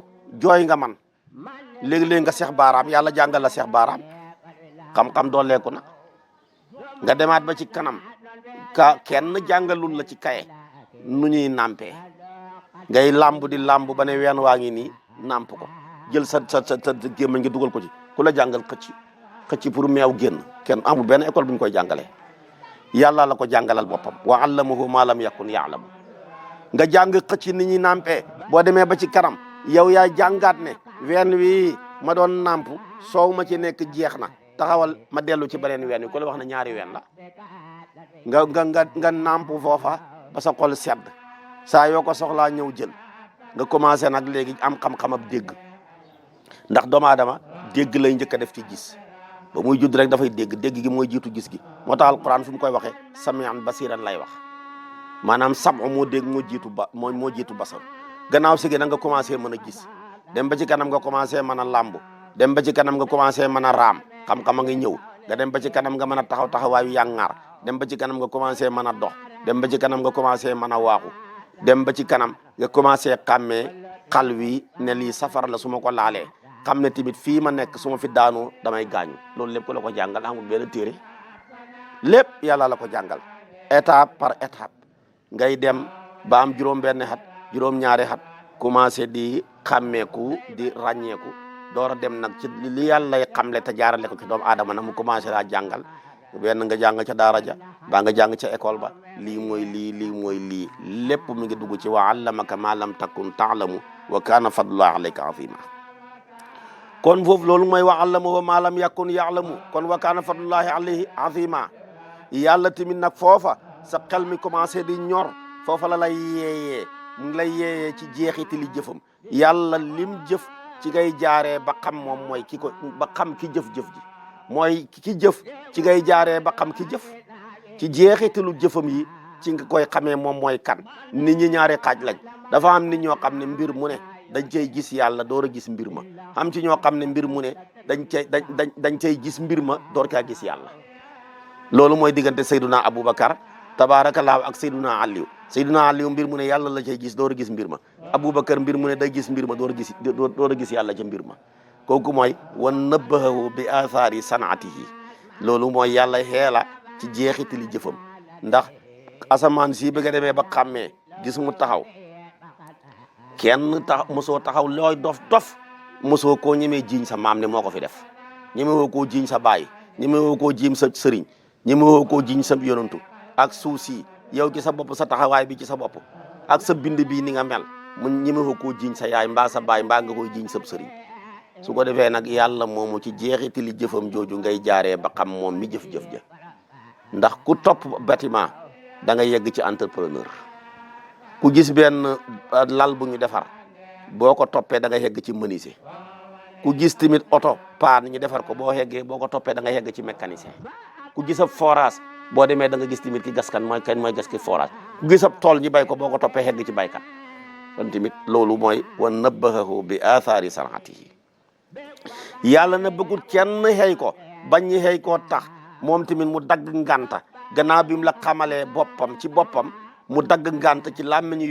A: jooy nga man léegi-léegi nga seex baaraam yàlla jàngal la seex baaraam xam-xam dolleeku na nga demaat ba ci kanam kenn jàngalul la ci kaye nu ñuy nampee ngay làmb di làmb ba ne ween waa ngi nii namp ko jël sa gémmañ nga dugal ko ci ku la jàngal xëcc pour meew génn kenn amul benn école bu ñu koy jàngalee yàlla la ko jàngalal boppam wa allamahu ma lam yakun ya'lam nga jàng xëcc ni ñuy nampee boo demee ba ci kanam yow yaa jàngaat ne ween wi ma doon namp soow ma ci nekk jeex na taxawal ma dellu ci beneen ween wi ku la wax na ñaari ween la nga namp foofa ba sa xol sedd saa yoo ko soxlaa ñëw jël nga commencé nag léegi am xam-xam ab dégg ndax doomu aadama dégg lay njëkk a def ci gis ba muy judd rek dafay dégg gi mooy jiitu gis gi moo tax alquran fu mu koy waxee samian basiran lay wax maanaam samu moo dégg moo jiitu basar gannaaw si gi da nga commencé mën a gis dem ba ci kanam nga commencé mën a làmb dem ba ci kanam nga commencé mën a raam xam-xam a ngi ñëw nga dem ba ci kanam nga mën a taxaw taxawaayu yàngaar dem ba ci kanam nga commencé mën a dox dem ba ci kanam nga commencé mën a waaxu dem ba ci kanam nga commencé xàmmee xal wi ne lii safara la su ma ko laalee xam ne tamit fii ma nekk su ma fi daanu damay gaañu loolu lépp ko la ko jàngal amul benn téere lépp yàlla la ko jàngal étape par étape ngay dem ba am juróom-benn xat juróom-ñaari xat commencé di xàmmeeku di ràññeeku door a dem nag ci li yàlla lay xamle te jaarale ko ci doomu aadama nag mu commencé laa jàngal benn nga jàng ca daara ja baa nga jàng ca école ba lii mooy lii lépp mi ngi dugg ci wa allamaka ma lam takun taalamu wa kaana fadlullahi alayka azima kon foofu loolu mooy wa allamahu ma lam yakun yaalamu kon wa kaana fadlullahi alayhi azima yàlla tamit nag foofa sa xel mi commencé di ñor foofa la lay yeeyee mu ngi lay yeeyee ci jeexiti li jëfam yàlla lim jëf ci ngay jaaree ba xam moom mooy ki ko ba xam ki jëf-jëf ji mooy ki jëf ci ngay jaaree ba xam ki jëf ci jeexitalu jëfam yi ci nga koy xamee moom mooy kan nit ñi ñaari xaaj lañ dafa am nit ñoo xam ne mbir mu ne dañ cay gis yàlla door a gis mbir ma am ci ñoo xam ne mbir mu ne dañ cay gis mbir ma door kaa gis yàlla loolu mooy diggante Seyduna Aboubacar tabaarakallaahu ak Seyduna Aliou mbir mu ne yàlla la cay gis door a gis mbir ma Aboubacar mbir mu ne day gis mbir ma door a gis yàlla ca mbir ma kooku mooy wan nabbahahu bi athaari sanaatihi loolu mooy yàlla xeela ci jeexitali jëfam ndax asamaan si bëgg a demee ba xàmmee gis mu taxaw kenn mosoo taxaw looy dof mosoo koo ñemee jiiñ sa maam ne moo ko fi def ñemewoo koo jiiñ sa baay ñemewoo koo jiiñ sa sëriñ ñemewoo koo jiiñ sa yonantu ak suuf si yow ci sa bopp sa taxawaay bi ci sa bopp ak sa bind bii ni nga mel mu ñemewoo koo jiiñ sa yaay mbaa sa baay mbaa nga koy jiiñ sa sëriñ su ko defee nag yàlla moomu ci jeexitali jëfam jooju ngay jaaree ba xam moom mi jëf-jëf ja ndax ku topp bâtiment da nga yegg ci entrepreneur ku gis benn lal bu ñu defar boo ko toppee da nga yegg ci menuisier ku gis tamit oto paan ñu defar ko boo ko toppee da nga yegg ci mécanicien ku gis ab forage boo demee da nga gis tamit ki gaskan mooy gas ki forage ku gis ab tool ñi bay ko boo ko toppee yegg ci baykat kon tamit loolu mooy wa nabbahahu bi athaari sanatihi yàlla na bëggul kenn xëy ko bañ ñi xëy koo tax moom tamit mu dagg ngànta gannaaw bi mu la xamalee boppam ci boppam mu dagg ngànta ci làmmiñu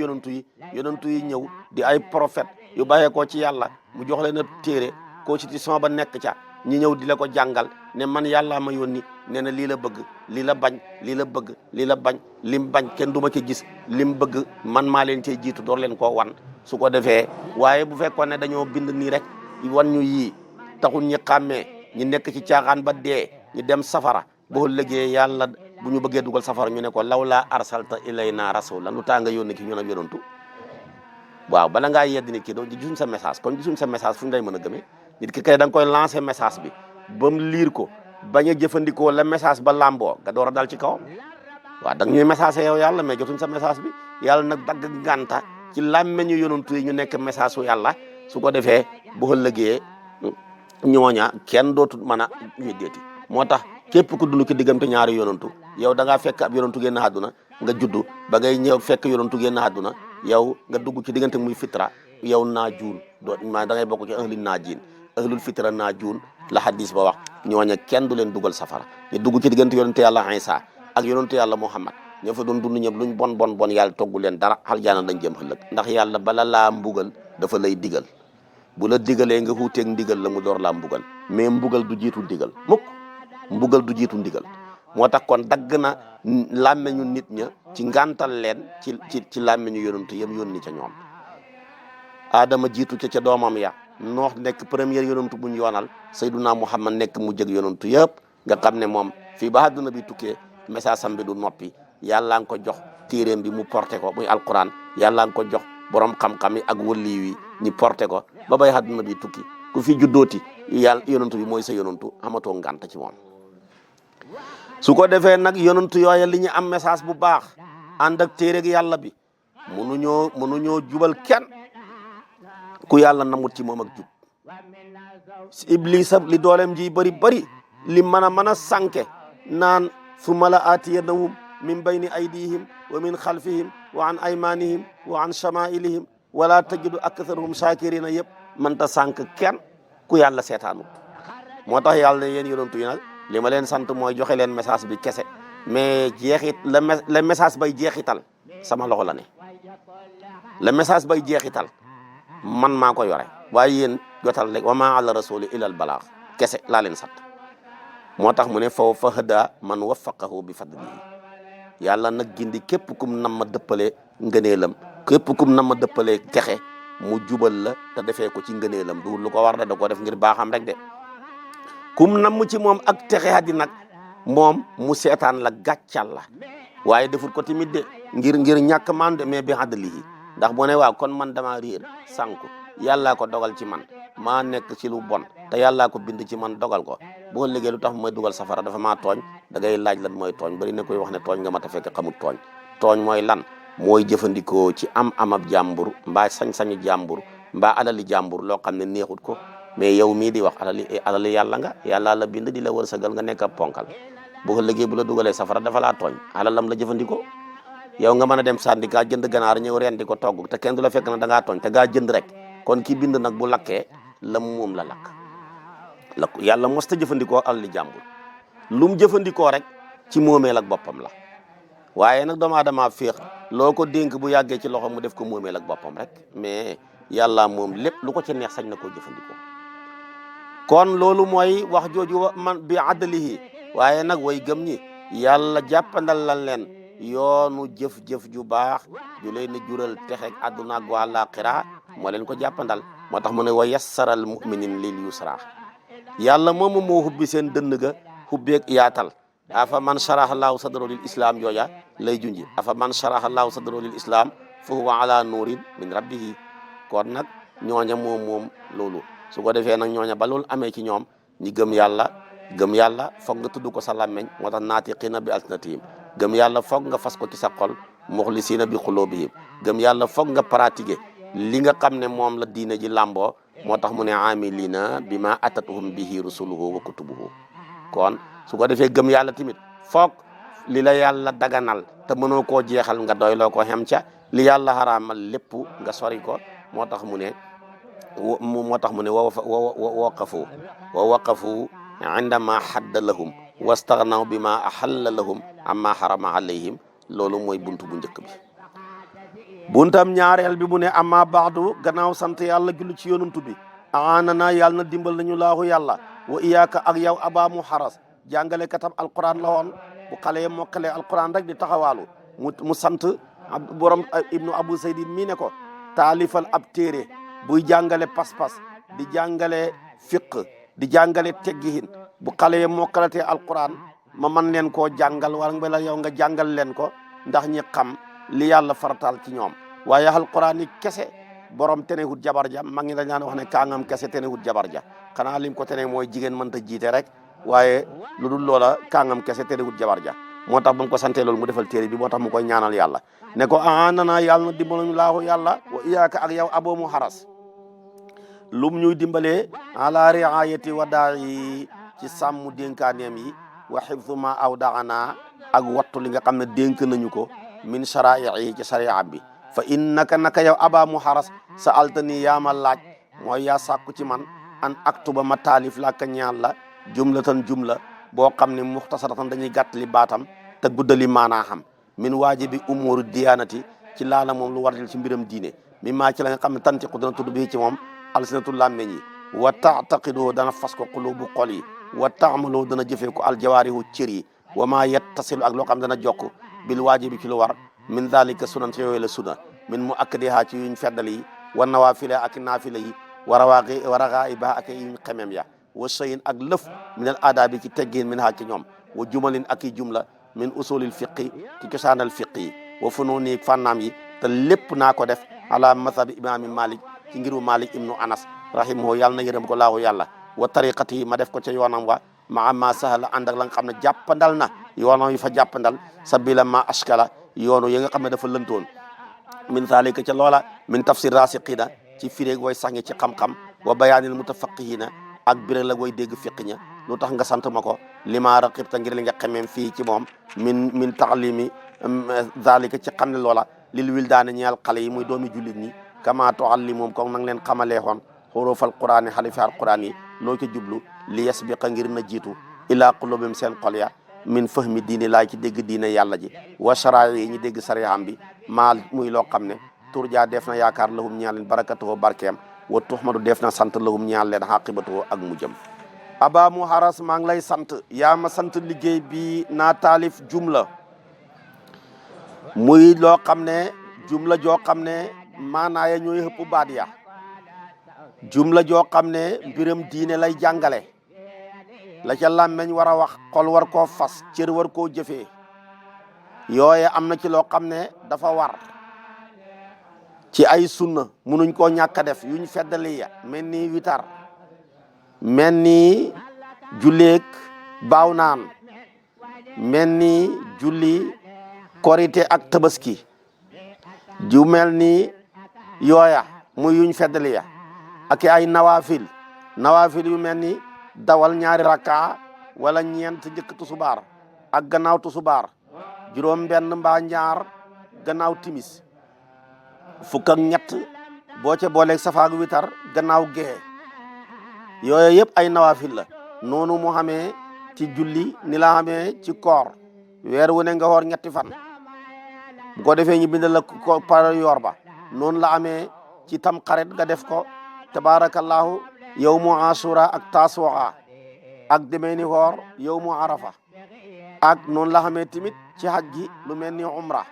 A: yonantu yi ñëw di ay prophète yu bàyyee koo ci yàlla mu jox leen a téere constitution ba nekk ca ñi ñëw di la ko jàngal ne man yàllaa ma yónni nee na lii la bëgg lii la bañ lii la bëgg lii la bañ lim bañ kenn du ma ci gis lim bëgg man maa leen cey jiitu door leen koo wan su ko defee waaye bu fekkoon ne dañoo bind nii rek wan ñu yii taxul ñi xàmmee ñi nekk ci caaxaan ba dee ñu dem safara boo lëggee yàlla bu ñu bëggee dugal safara ñu ne ko lawlaa arsalta ilayna rasulan lu taa nga yónni ki ñu ne yonantu waaw bala ngaa yedd nit ki doo gisuñ sa message kon gisuñ sa message fu ñu lay mën a gëmee nit ki kay da nga koy lancer message bi ba mu liir ko bañ a jëfandikoo la message ba lamboo nga door a dal ci kawam waaw da nga ñuy message yow yàlla mais jotuñ sa message bi yàlla nag dagg ngànta ci làmmeñu yonantu yi ñu nekk message su yàlla su ko defee boo lëggee ñooña kenn dootul mën a weddeeti moo tax képp ku dund ki diggante ñaari yonantu yow da ngaa fekk ab yonantu génn àdduna nga juddu ba ngay ñëw fekk yonantu génn àdduna yow nga dugg ci diggante muy fitra yow naa juun doo ma da ngay bokk ci ahlul naa jiin ahlul fitra naa juun la hadis ba wax ñooña kenn du leen dugal safara ñu dugg ci diggante yonantu yàlla Isa ak yonantu yàlla Muhammad ñoo fa doon dund ñëpp luñ bon yàlla toggu leen dara aljaana dañ jëm ëllëg ndax yàlla bala laa mbugal dafa lay digal bu la digalee nga xuuteeg ndigal la mu door laa mbugal mais mbugal du jiitu ndigal mukk mbugal du jiitu ndigal moo tax kon dagg na làmmeñu nit ña ci ngàntal leen ci làmmeñu yonantu yëm yónni ca ñoom Adama jiitu ca doomam ya Noox nekk première yonantu buñ yoonal Sayyiduna Muhammad nekk mu jëg yonantu yëpp nga xam ne moom fii ba àdduna bi tukkee message sam bi du noppi yàlla nga ko jox téeréem bi mu porté ko muy alquran yàlla nga ko jox borom xam-xam yi ak wëlli wi ñi porté ko ba bay àdduna bi tukki ku fi juddooti yàlla yonantu bi mooy sa yonantu amatoo ngànt ci moom su ko defee nag yonantu yooya li ñu am message bu baax ànd ak téereg yàlla bi mënuñoo jubal kenn ku yàlla namut ci moom ak jub Iblis li dooleem ji bëri li mën a sànke naan summa la aatiyannahum min bayni aydihim wa min xalfihim wa an aymanihim wa an chamailihim wala tajidu aktharahum shakirina yëpp mënta sànk kenn ku yàlla seetaanut moo tax yàlla ne yéen yonantu yi nag li ma leen sant mooy joxe leen message bi kese mais le message bay jeexital sama loxo la ne le message bay jeexital man maa ko yore waaye yéen jotal rek wa ma ala rasuli ila al balaax kese laa leen sant moo tax mu ne fa hada man waffaqahu bi fadlihi yàlla nag gindi képp kum nam ma dëppalee ngëneelam képp kum nam ma dëppalee texe mu jubal la te defee ko ci ngëneelam du lu ko war de da ko def ngir baaxam rek de kum nam ci moom ak texe hadi nag moom mu seetaan la gàccal la waaye defut ko tamit de ngir ñàkk man de mais bi adlihi ndax bu ne waaw kon man dama réer sànku yàllaa ko dogal ci man maa nekk ci lu bon te yàllaa ko bind ci man dogal ko boo liggéey lu tax mooy dugal safara dafa maa tooñ da ngay laaj lan mooy tooñ bari na koy wax ne tooñ nga ma ta fekk xamul tooñ mooy lan mooy jëfandikoo ci amab jàmbur mbaa sañ-sañu jàmbur mbaa alali jàmbur loo xam ne neexut ko mais yow mii di wax alali yàlla nga yàllaa la bind di la wërsëgal nga nekk ab ponkal boo liggéey bu la dugalee safara dafa laa tooñ alalam la jëfandikoo yow nga mën a dem syndicat jënd ganaar ñëw ren di ko togg te kenn du la fekk na da ngaa tooñ te gaa jënd rek kon ki bind nag bu lakkee la moom la lakk yàlla mos ta jëfandikoo alali jàmbur lu mu jëfandikoo rek ci moomeel ak boppam la waaye nag doomu aadama féex loo ko dénk bu yàggee ci loxo mu def ko moomeel ak boppam rek mais yàlla moom lépp lu ko ci neex sañ na koo jëfandikoo kon loolu mooy wax jooju man bi adalihi waaye nag way gëm ñi yàlla jàppandal lan leen yoonu jëf-jëf ju baax ju leen jural texeeg àdduna ak àllaaxira moo leen ko jàppandal moo tax mu ne wa yassaral muminin lil yusra yàlla moomu moo hubbi seen dënn ga hubbeeg yaatal afa man sharaha allahu sadro lil islam jooja lay junji afa man sharaha allahu sadro lil islam fa huwa ala nurin min rabbihi kon nag ñooña moom loolu su ko defee nag ñooña ba loolu amee ci ñoom ñi gëm yàlla foog nga tudd ko sa làmmeñ moo tax naatiqiina bi alsinatihim gëm yàlla foog nga fas ko ci sa xol muxlisiina bi xulubihim gëm yàlla foog nga pratiquer li nga xam ne moom la diine ji làmboo moo tax mu ne amilina bi ma atatuhum bihi rusuluhu wa kutubuhu kon su ko defee gëm yàlla tamit foog li la yàlla daganal te mënoo koo jeexal nga doyloo ko xem ca li yàlla xaraamal lépp nga sori ko moo tax mu ne wa waqafu indama xadda lahum wastaghnaw bi ma axalla lahum amma xarama alayhim loolu mooy buntu bu njëkk bi buntam ñaareel bi mu ne amma baadu gannaaw sant yàlla jullu ci yonantu bi aanana yàlla na dimbal nañu laahu yàlla wa iyaaka ak yow aba mu xaras jàngale katam alquran la woon bu xale yi mokkale alquran rek di taxawaalu mu sant borom ibnu abu saydin mii ne ko taalifal ab téere buy jàngale pas-pas di jàngale fiq di jàngale teggihin bu xale yi mokkalatee alquran ma man leen koo jàngal wala yow nga jàngal leen ko ndax ñi xam li yàlla farataal ci ñoom waaye alquran yi kese borom tenewut jabar ja mag ñi dañ naan wax ne kaangam kese tenewut jabar ja xanaa lim ko tene mooy jigéen mënta jiite rek waaye lu dul loola kaangam kese tenewut jabar ja moo tax ba mu ko santee loolu mu defal téere bi moo tax mu koy ñaanal yàlla ne ko aanana yàlla na dimbalañu laahu yàlla wa iyaaka ak yow aboo mu xaras lum ñuy dimbalee ala riayati wa daayi ci sàmm dénkaaneem yi wa xifdu ma awdaana ak wattu li nga xam ne dénk nañu ko min sharaii ci shari'a bi fa innaka naka yow aba mu xaras sa altani yaama laaj mooy yaa sàkku ci man an aktuba ma taalif la ka ñaan la jumlatan jumla boo xam ne muxtasaratan dañuy gàttali baatam te guddali maanaa xam min waajibi umuru diyanati ci laala moom lu wartil ci mbiram diine mi maa ci la nga xam ne tantiqu dana tudd bi ci moom alsinatu làmmeñ yi wa taataqidu dana fas ko qulubu xol yi wa taamalu dana jëfee ko aljawaarihu cër yi wa maa yettasilu ak loo xam dana jokk bil waajibi ci lu war min dalika sunan ci yooyu la suna min mu akkadiha ci yuñ feddal yi wa nawaafila ak naafila yi wa raghaiba ak yuñ xemem ya wa shay'in ak lëf min al aadaabi ci teggin min ha ci ñoom wa jumalin ak i jumla min usulil fiqi ci cosaanal fiqi yi wa fununi fànnaam yi te lépp naa ko def ala mazhabi imami malik ci ngiru malik ibnu anas rahimahu yàlla na yërëm ko laahu yàlla wa tariqati yi ma def ko ca yoonam wa ma sahla ànd ak la nga xam ne jàppandal na yoonam yi fa jàppandal sabila ma ashkala yoonu yi nga xam ne dafa lëntoon min zalika ca loola min tafsir rasiqina ci firéeg way sax ñi ci xam-xam wa bayaanil mutafaqihina ak biral la way dégg fiq ña lu tax nga sant ma ko lima raqibta ngir li nga xamee fii ci moom min taalimi zalika ci xam ne loola lil wildaani ñeel xale yi muy doomi jullit ñi kama tuallimum comme nang leen xamalee xoon xurufal qur'ani xalifi al qur'an yi loo ca jublu li yasbiqa ngir na jiitu ila qulubim seen xol ya min fahmi diine laay ci dégg diine yàlla ji wa shara'i yi ñu dégg sariyaam bi maa muy loo xam ne turja def na yaakaar lahum ñeel leen barakatuhu barkeem wa tuhmadu def na sant lahum ñeel leen xaqibatuhu ak mu jëm aba mu haras maa ngi lay sant yaa ma sant liggéey bi naa taalif jumla muy loo xam ne jumla joo xam ne maanaaya ñooy hëpp baat ya jumla joo xam ne mbiram diine lay jàngale la ca làmmeñ war a wax xol war koo fas cër war koo jëfee yooye am na ci loo xam ne dafa war ci ay sunna munuñ koo ñàkk a def yuñ feddali ya mel ni witar mel ni julleeg baaw naan mel ni julli korite ak tabaski ju mel ni yooya muy yuñ feddali ya ak ay nawaafil yu mel ni dawal ñaari rakka wala ñeent njëkk tusubaar ak gannaaw tusubaar juróom benn mbaa ñaar gannaaw timis fukk ak ñett boo ca booleeg safaak witar gannaaw gexe yooyu yëpp ay nawaafil la noonu mu xamee ci julli ni la xamee ci koor weer wu ne nga woor ñetti fan bu ko defee ñu bindal la ko par yoor ba noonu la amee ci tam xarit nga def ko tabarakallahu yawmu asura ak tasua ak demee ni woor yawmu arafa ak noonu la xamee tamit ci haj gi lu mel ni umra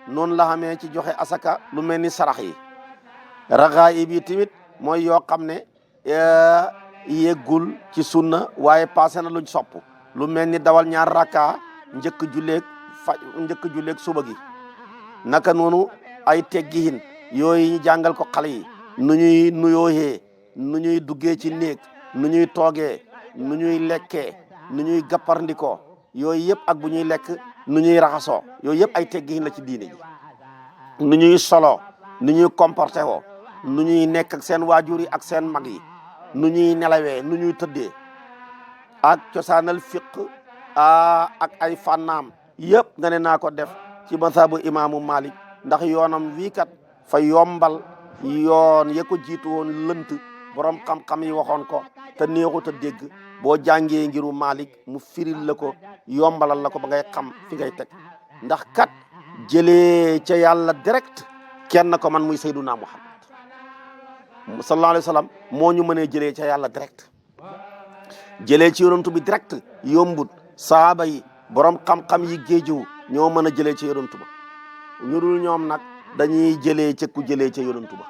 A: noonu la xamee ci joxe asaka lu mel ni sarax yi raxaayib yi tamit mooy yoo xam ne yeggul ci sunna waaye passé na luñ sopp lu mel ni dawal ñaar rakka njëkk julleeg suba gi naka noonu ay teggihin yooyu ñu jàngal ko xale yi nu ñuy nuyoohee nu ñuy duggee ci néeg nu ñuy toogee nu ñuy lekkee nu ñuy gapparndikoo yooyu yëpp ak bu ñuy lekk nu ñuy raxasoo yooyu yëpp ay teggihin la ci diine ji nu ñuy solo nu ñuy comporté woo nu ñuy nekk ak seen waajur yi ak seen mag yi nu ñuy nelawee nu ñuy tëddee ak cosaanal fiq ak ay fànnaam yëpp nga ne naa ko def ci mazhabu imaamu Malik ndax yoonam wii kat fa yombal yoon ya ko jiitu woon lënt borom xam-xam yi waxoon ko te neexut a dégg boo jàngee ngiru Malik mu firil la ko yombalal la ko ba ngay xam fi ngay teg ndax kat jëlee ca yàlla direct kenn ko man muy Sayyiduna Muhammad sallallahu alayhi wa sallam moo ñu mënee jëlee ca yàlla direct jëlee ci yonantu bi direct yombut saaba yi borom xam-xam yi géejiwu ñoo mën a jëlee ci yonantu ba ñu dul ñoom nag dañuy jëlee ca ku jëlee ca yonantu ba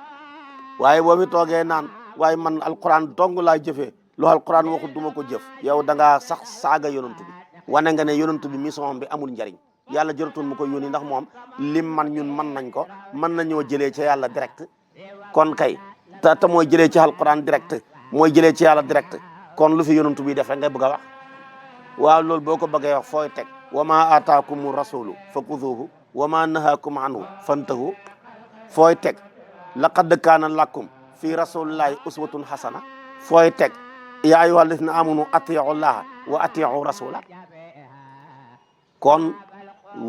A: waaye boo fi toogee naan waaye man alquran dong laay jëfee lu alquran waxut duma ko jëf yow da ngaa sax saaga yonantu bi wane nga ne yonantu bi mission bi amul njariñ yàlla jërëtoon mu ko yónni ndax moom lim man ñun mën nañ ko mën nañoo jëlee ca yàlla direct kon kay te mooy jëlee ci alquran direct mooy jëlee ci yàlla direct kon lu fi yonantu bi def rek ngay bëgg a wax waaw loolu boo ko bëggee wax fooy teg wa ma ataakumu rasulu fa xuduuhu wa ma nahaakum anhu fantahu fooy teg laqad kaana lakum fi rasulillahi uswatun hasana fooy teg yaa ayyuha alladina amanu atiu llaha wa atiu rasula kon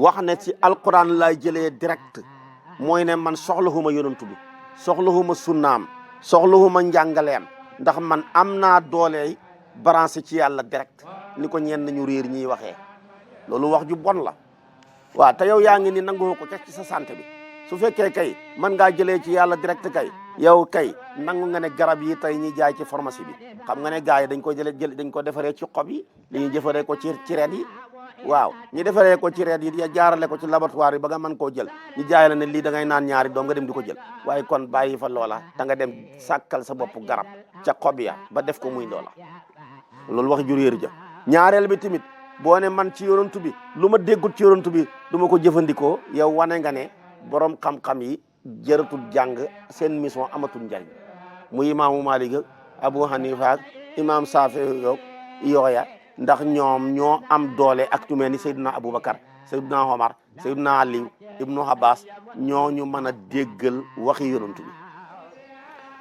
A: wax ne ci alquran lay jëlee direct mooy ne man soxlahuma yonantu bi soxlahuma sunnaam soxlahuma njàngaleem ndax man am naa dooley branché ci yàlla direct ni ko ñenn ñu réer ñiy waxee loolu wax ju bon la waaw te yow yaa ngi ni nangoo ko ci sa santé bi su fekkee kay mën ngaa jëlee ci yàlla direct kay yow kay nangu nga ne garab yi tey ñuy jaay ci pharmacie bi xam nga ne gars yi dañ ko dañ ko defaree ci xob yi dañuy jëfaree ko ci reet yi waaw ñu defaree ko ci reet yi ya jaarale ko ci laboratoire yi ba nga mën koo jël ñu jaay la ne lii da ngay naan ñaari doom nga dem di ko jël waaye kon bàyyi fa loola da nga dem sàkkal sa bopp garab ca xob ya ba def ko muy loola loolu wax jur yéer ja ñaareel bi tamit boo ne man ci yonantu bi lu ma déggut ci yonantu bi du ma ko jëfandikoo yow wane nga ne borom xam-xam yi jëratul jàng seen mission amatul njariñ muy imaamu Malik ak Abu Hanifa ak imaam Saafi yooya ndax ñoom ñoo am doole ak ñu mel ni Seydina Aboubacar Seydina Omar Seydina Ali ibnu Abbas ñooñu mën a déggal waxi yonantu bi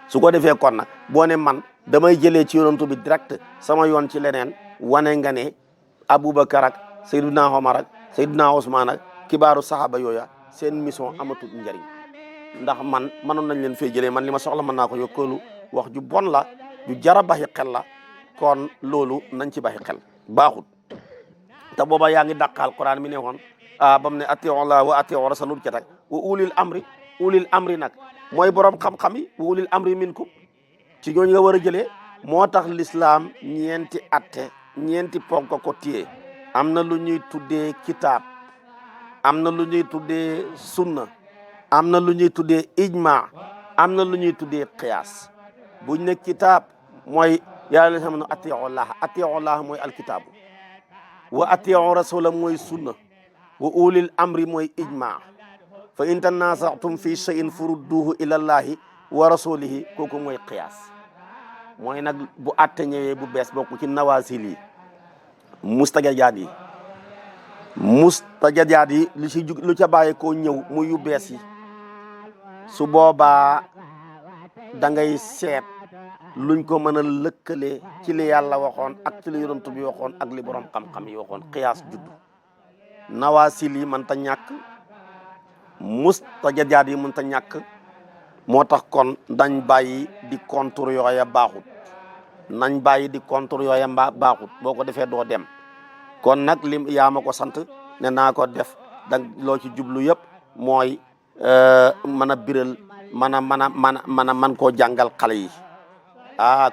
A: su ko defee kon nag boo ne man damay jëlee ci yonantu bi direct sama yoon ci leneen wane nga ne Aboubacar ak Seydina Omar ak Seydina Ousmane ak kibaaru saxaaba yooya seen mission amatul njariñ ndax man mënoon nañ leen fee jëlee man li ma soxla mën naa ko yokkalu wax ju bon la ju jara baxi xel la kon loolu nañ ci baxi xel baaxul te booba yaa ngi dàqaal Quran mi ne woon bam ne atiu Allah wa atiu rasul ca tag wa ulil amri nag mooy borom xam-xam yi wa ulil amri minkum ci ñooñu nga war a jëlee moo tax l'islam ñeenti atte ñeenti ponk ko téye am na lu ñuy tuddee kitaab am na lu ñuy tuddee sunna am na lu ñuy tuddee ijma am na lu ñuy tuddee qiyaas buñ ne kitaab mooy yàlla xam ne atiu Allah mooy alkitaabu wa atiu rasula mooy sunna wa ulil amri mooy ijma fa in tanazatum fi shay'in furudduhu ila llahi wa rasulihi kooku mooy qiyaas mooy nag bu atte ñëwee bu bees bokku ci nawaasil yi mustajajaat yi lu ca bàyyi koo ñëw muy yu bees yi su boobaa da ngay seet luñ ko mën a lëkkale ci li yàlla waxoon ak ci li yonent bi waxoon ak li borom xam-xam yi waxoon qiyaas juddu nawaasil yi mën ta ñàkk mustajajaat yi mën ta ñàkk moo tax kon dañ bàyyi di contour yooya baaxut nañ bàyyi di contour yooya baaxut boo ko defee doo dem kon nag lim yaa ma ko sant ne naa ko def da loo ci jublu yëpp mooy mën a biral man koo jàngal xale yi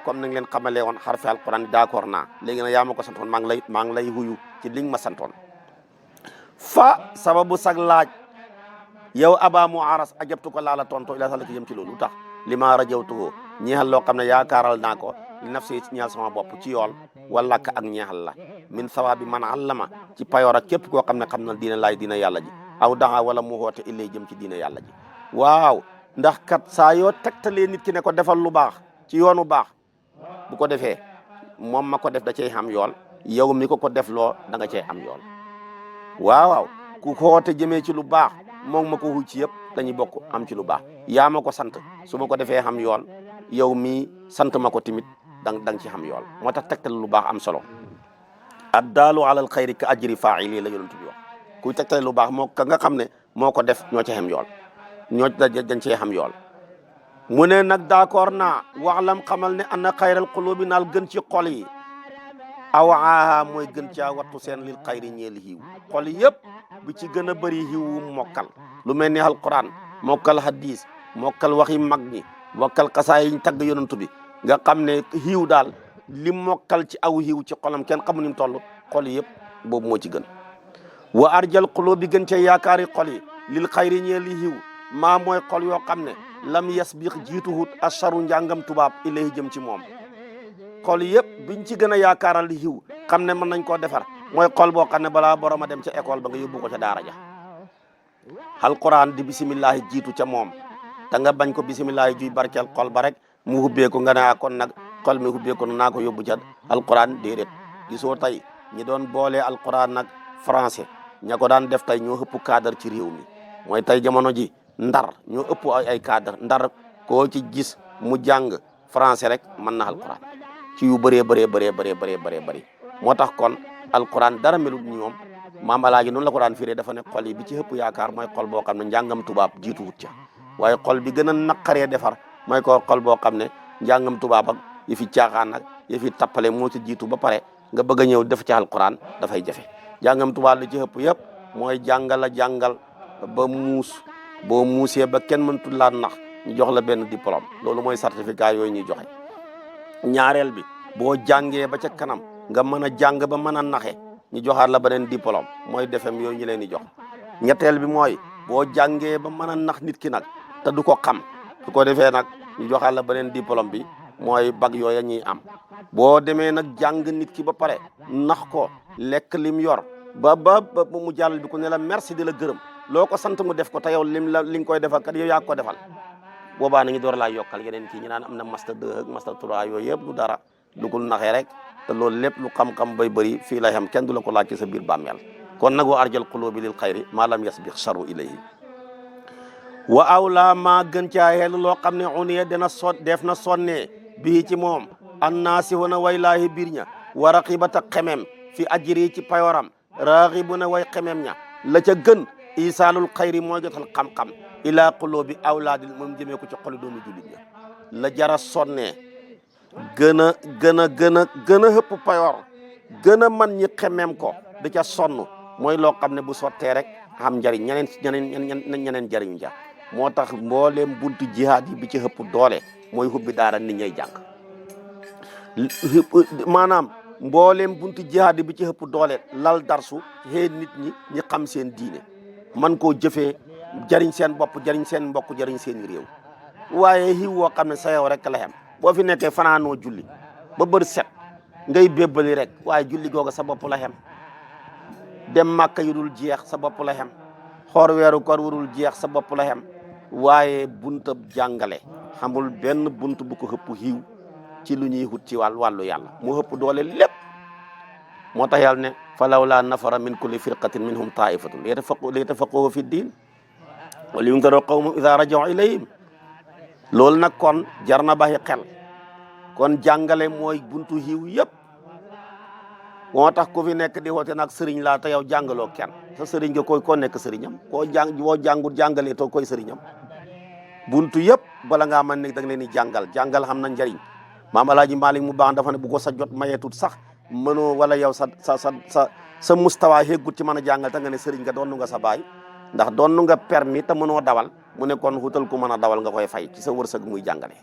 A: comme nañ leen xamalee woon xarfi alquran d'accord naa léegi nag yaa ma ko santoon maa ngi lay huyu ci li nga ma santoon fa sababu sag laaj yow aba mu aras ajabtu ko laala tonto ila sala ki jëm ci loolu tax li ma rajawtuhoo ñeexal loo xam ne yaakaaral naa ko li nafsi ci ñeel sama bopp ci yool wala ka ak ñeexal la min sawabi man allama ci payoor ak képp koo xam ne xam na diina laay diina yàlla ji aw daxa wala mu woote illay jëm ci diina yàlla ji waaw ndax kat saa yoo tegtalee nit ki ne ko defal lu baax ci yoonu baax bu ko defee moom ma ko def da cay am yool yow mi ko def loo da nga cay am yool waaw ku xoote jëmee ci lu baax moom ma ko xuy ci yëpp dañuy bokk am ci lu baax yaa ma ko sant su ma ko defee xam yool yow mi sant ma ko timit da nga ci xam yool moo tax tegtal lu baax am solo addaalu alal xayri ka ajri faa'ili la yonent bi wax kuy tegtal lu baax moo ka nga xam ne moo ko def ñoo ci xam yool ñoo dañ cee xam yool mu ne nag d'accord naa waxlam xamal ne ana xayral qulubi naal gën ci xol yi awaaha mooy gën caa wattu seen lil xayri ñeel xiiw xol yëpp bi ci gën a bëri xiiwu mokkal lu mel ni alquran mokkal hadis mokkal waxi mag ñi mokkal xasaay yiñ tagg yonantu bi nga xam ne xiiw daal li mokkal ci aw xiiw ci xolam kenn xamu ni mu toll xol yëpp boobu moo ci gën wa arjal xuloo bi gën cee yaakaari xol yi lil xayri ñeel li xiiw maa mooy xol yoo xam ne lam yasbiq jiituhut asharu njàngam tubaab ilayhi jëm ci moom xol yëpp biñ ci gën a yaakaaral li xiiw xam ne mën nañ koo defar mooy xol boo xam ne balaa borom a dem ca école ba nga yóbbu ko ca daara ja alquran di bisimillahi jiitu ca moom te nga bañ ko bisimillahi juy barkeel xol ba rek mu hubbeeku nga ne kon nag xol mi hubbeeku naa ko yóbbu ca alquran déedéet gisoo tey ñi doon boolee alquran nag français ña ko daan def tey ñoo ëpp cadre ci réew mi mooy tey jamono ji ndar ñoo ëpp ay cadre ndar koo ci gis mu jàng français rek mën na alquran ci yu bëree bëri moo tax kon alquran dara melut ni ñoom maam alaaji noonu la ko daan firee dafa ne xol yi bi ci ëpp yaakaar mooy xol boo xam ne njàngam tubaab jiitu wut ca waaye xol bi gën a naqaree defar mooy ko xol boo xam ne njàngam tubaab ak yi fi caaxaan ak yi fi tappale moo ci jiitu ba pare nga bëgg a ñëw def ci alquran dafay jafe njàngam tubaab li ci ëpp yëpp mooy jàngal ba muus boo muusee ba kenn mëntul laa nax ñu jox la benn diplôme loolu mooy certificat yooyu ñuy joxe ñaareel bi boo jàngee ba ca kanam nga mën a jàng ba mën a naxe ñu joxaat la beneen diplôme mooy defem yooyu ñu leen di jox ñetteel bi mooy boo jàngee ba mën a nax nit ki nag te du ko xam su ko defee nag ñu joxaat la beneen diplôme bi mooy bac yooya ñuy am boo demee nag jàng nit ki ba pare nax ko lekk lim yor ba mu jàll bi ku ne la merci di la gërëm loo ko sant mu def ko te yow li nga koy defal kat yow yaa ko defal boobaa nañu door laa yokkal yeneen kii ñu naan am na master 2 ak master 3 yooyu yëpp du dara dugul naxee rek te loolu lépp lu xam-xam bay bëri fii lay xam kenn du la ko laaj ci sa biir bàmmeel kon nag wa arjal qulubi lil xayri maa lam yasbiq charu ilayhi wa awla maa gën caa xel loo xam ne uniya def na sonnee bii ci moom annaasihuna way laahi biir ña wa raqibata xemem fi ajri ci payoram raxibuna way xemem ña la ca gën isaalul xayri mooy jotal xam-xam ila qulubi awlaadil moom jëmee ko ci xoli doomu jullit ña la jara sonnee gën a hëpp payoor gën a man ñi xemem ko da ca sonn mooy loo xam ne bu sottee rek am njariñ ñeneen jariñu ja moo tax mbooleem buntu jihaad yi bi ci hëpp doole mooy hubbi daara nit ñay jàng maanaam mbooleem buntu jihaad bi ci hëpp doole lal darsu xëy nit ñi xam seen diine man koo jëfee jariñ seen bopp jariñ seen mbokk jariñ seen réew waaye xiw woo xam ne sa yow rek la xem boo fi nekkee fanaanoo julli ba bër set ngay bébbali rek waaye julli googa sa bopp la xem dem màkka yu dul jeex sa bopp la xem xoor weeru koor wurul jeex sa bopp la xem waaye buntab jàngale xamul benn bunt bu ko xëpp xiiw ci lu ñuy xut ci wàllu yàlla mu xëpp doole lépp moo tax yàlla ne fa lawlaa nafara min kulli firqatin minhum taifatun liyatafaqqahu fi ddin wa liyunziru qawmahum idha raja'u ilayhim loolu nag kon jar na bàyyi xel kon jàngale mooy buntu xiiw yëpp moo tax ku fi nekk di woote nag sëriñ laa te yow jàngaloo kenn sa sëriñ nga koo nekk sëriñam koo jàngul jàngalee to koy sëriñam buntu yëpp bala ngaa mën ne da nga leen di jàngal xam na njariñ maam Alaaji Maalik mu baax dafa ne bu ko sa jot mayetut sax mënoo wala yow sa mustawa xéggut ci mën a jàngal te nga ne sëriñ nga doonu nga sa baay ndax doonu nga permis te mënoo dawal mu ne kon xutal ku mën a dawal nga koy fay ci sa wërsëg muy jàngale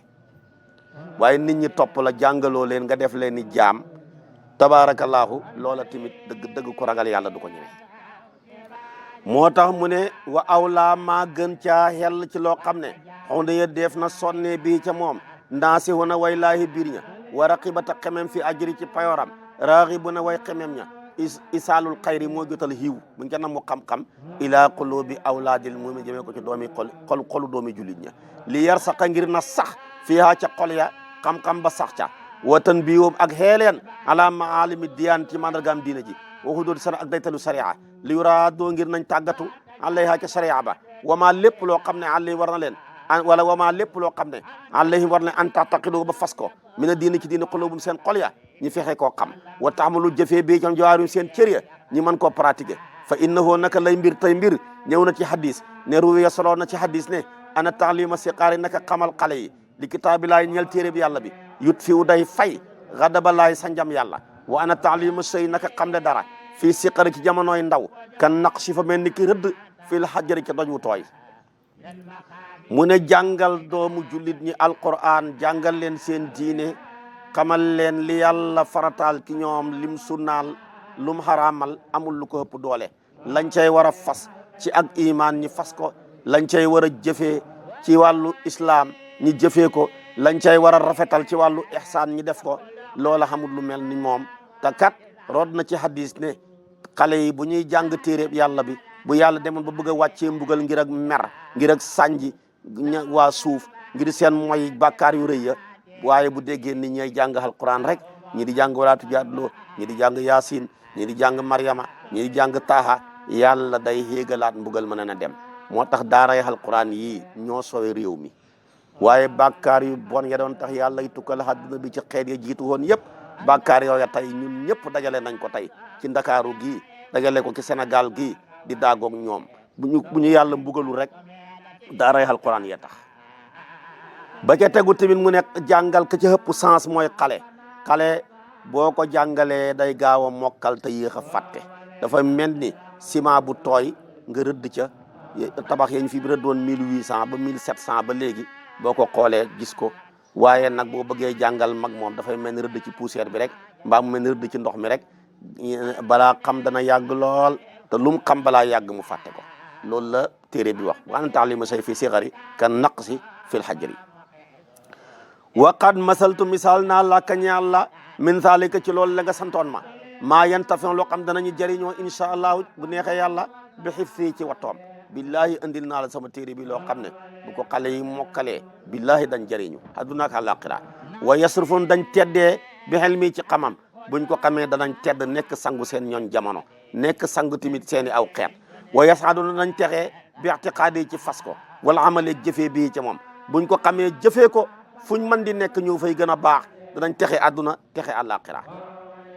A: waaye nit ñi topp la jàngaloo leen nga def leen ni jaam tabaarakallaahu loola tamit dëgg ko ragal yàlla du ko ñëwee moo tax mu ne wa awlaa maa gën caa xel ci loo xam ne xonde ya def na sonne bii ca moom ndaasi hu na way laahi biir ña wa raqibata xemem fi ajri ci payoram raxibu na way xemem ña isaalul xayri moo jotal xiiw buñ ca nam mu xam-xam ila qulubi awlaadil mu'min jëmee ko ci doomi xolu doomi jullit ña li yar saqa ngir na sax fiiha ca xol ya xam-xam ba sax ca watan bi woom ak xeeleen ala maalimi diyaan ci mandargaam diina ji waxu doon sara ak daytalu sariya li yuraadoo ngir nañ tàggatu alayha ca sariya ba wamaa lépp loo xam ne àlli war na leen wala wamaa lépp loo xam ne alayhim war na an taqidu ba fas ko mina diina ci diina xulubum seen xol ya ñi fexe koo xam wa taxamalu jëfee bii cam jawaarum seen cër ya ñi mën koo pratiquer fa innahu naka lay mbir tey mbir ñëw na ci hadis ne ruwiya soloo na ci hadis ne ana taalima siqaari naka xamal xale yi li kitaabilaay ñel téere bi yàlla bi yut fiu day fay xadabalaay sa njam yàlla wa ana taalima sëy naka xam le dara fii siqari ci jamonooy ndaw kan naqshi fa mel ni ki rëdd fii la xajjari ci doj wu tooy mu ne jàngal doomu jullit ñi alquran jàngal leen seen diine xamal leen li yàlla farataal ki ñoom lim sunnaal lum xaraamal amul lu ko ëpp doole lañ cay war a fas ci ak imaan ñi fas ko lañ cay war a jëfee ci wàllu islaam ñi jëfee ko lañ cay war a rafetal ci wàllu ihsaan ñi def ko loola xamul lu mel ni moom te kat root na ci hadis ne xale yi bu ñuy jàng téereb yàlla bi bu yàlla demoon ba bëgg a wàccee mbugal ngir ak mer ngir ak sànji waa suuf ngir seen mooy bàkkaar yu rëy ya waaye bu déggee nit ñay jàng alquran rek ñi di jàng walaatu jaadloo ñi di jàng yaasin ñi di jàng maryama ñi di jàng taaha yàlla day xéegalaat mbugal mën na dem moo tax daaray alquran yii ñoo sowe réew mi waaye bàkkaar yu bon ya doon tax yàlla tukkal àdduna bi ci xeet ya jiitu woon yëpp bàkkaar yooya tey ñun ñëpp dajale nañ ko tey ci ndakaaru gii dajale ko ci Sénégal gii di daagoog ñoom bu ñu yàlla mbugalu rek daaray alquran ya tax ba ca tegu tamit mu nekk jàngal ka ca ëpp sens mooy xale boo ko jàngalee day gaaw a mokkal te yéex a fàtte dafa mel ni ciment bu tooy nga rëdd ca tabax yañ fi rëddoon 1800 ba 1700 ba léegi boo ko xoolee gis ko waaye nag boo bëggee jàngal mag moom dafay mel ni rëdd ci poussière bi rek mbaa mu mel ni rëdd ci ndox mi rek balaa xam dana yàgg lool te lu mu xam balaa yàgg mu fàtte ko loolu la téere bi wax wa an taalima say fi sigari kan naqsi fil xajri wa qad masaltu misaal naa la ka ñaal la min zalika ci loolu la nga santoon ma maa yantafion loo xam danañu jëriñoo incha allahu bu neexee yàlla bi xifsi ci wattoom billahi andil naa la sama téere bi loo xam ne bu ko xale yi mokkalee billahi dañ jëriñu adduna ak àllaaxira wa yasrufun dañ teddee bi xel mi ci xamam buñ ko xamee danañ tedd nekk sangu seen ñooñ jamono nekk sangu tamit seeni aw xeet wa yasaaduna nañ texee bi i'tiqaadi ci fas ko wala amalee jëfee bii ci moom buñ ko xamee jëfee ko fuñ mën di nekk ñu fay gën a baax danañ texe àdduna texe àllaaxira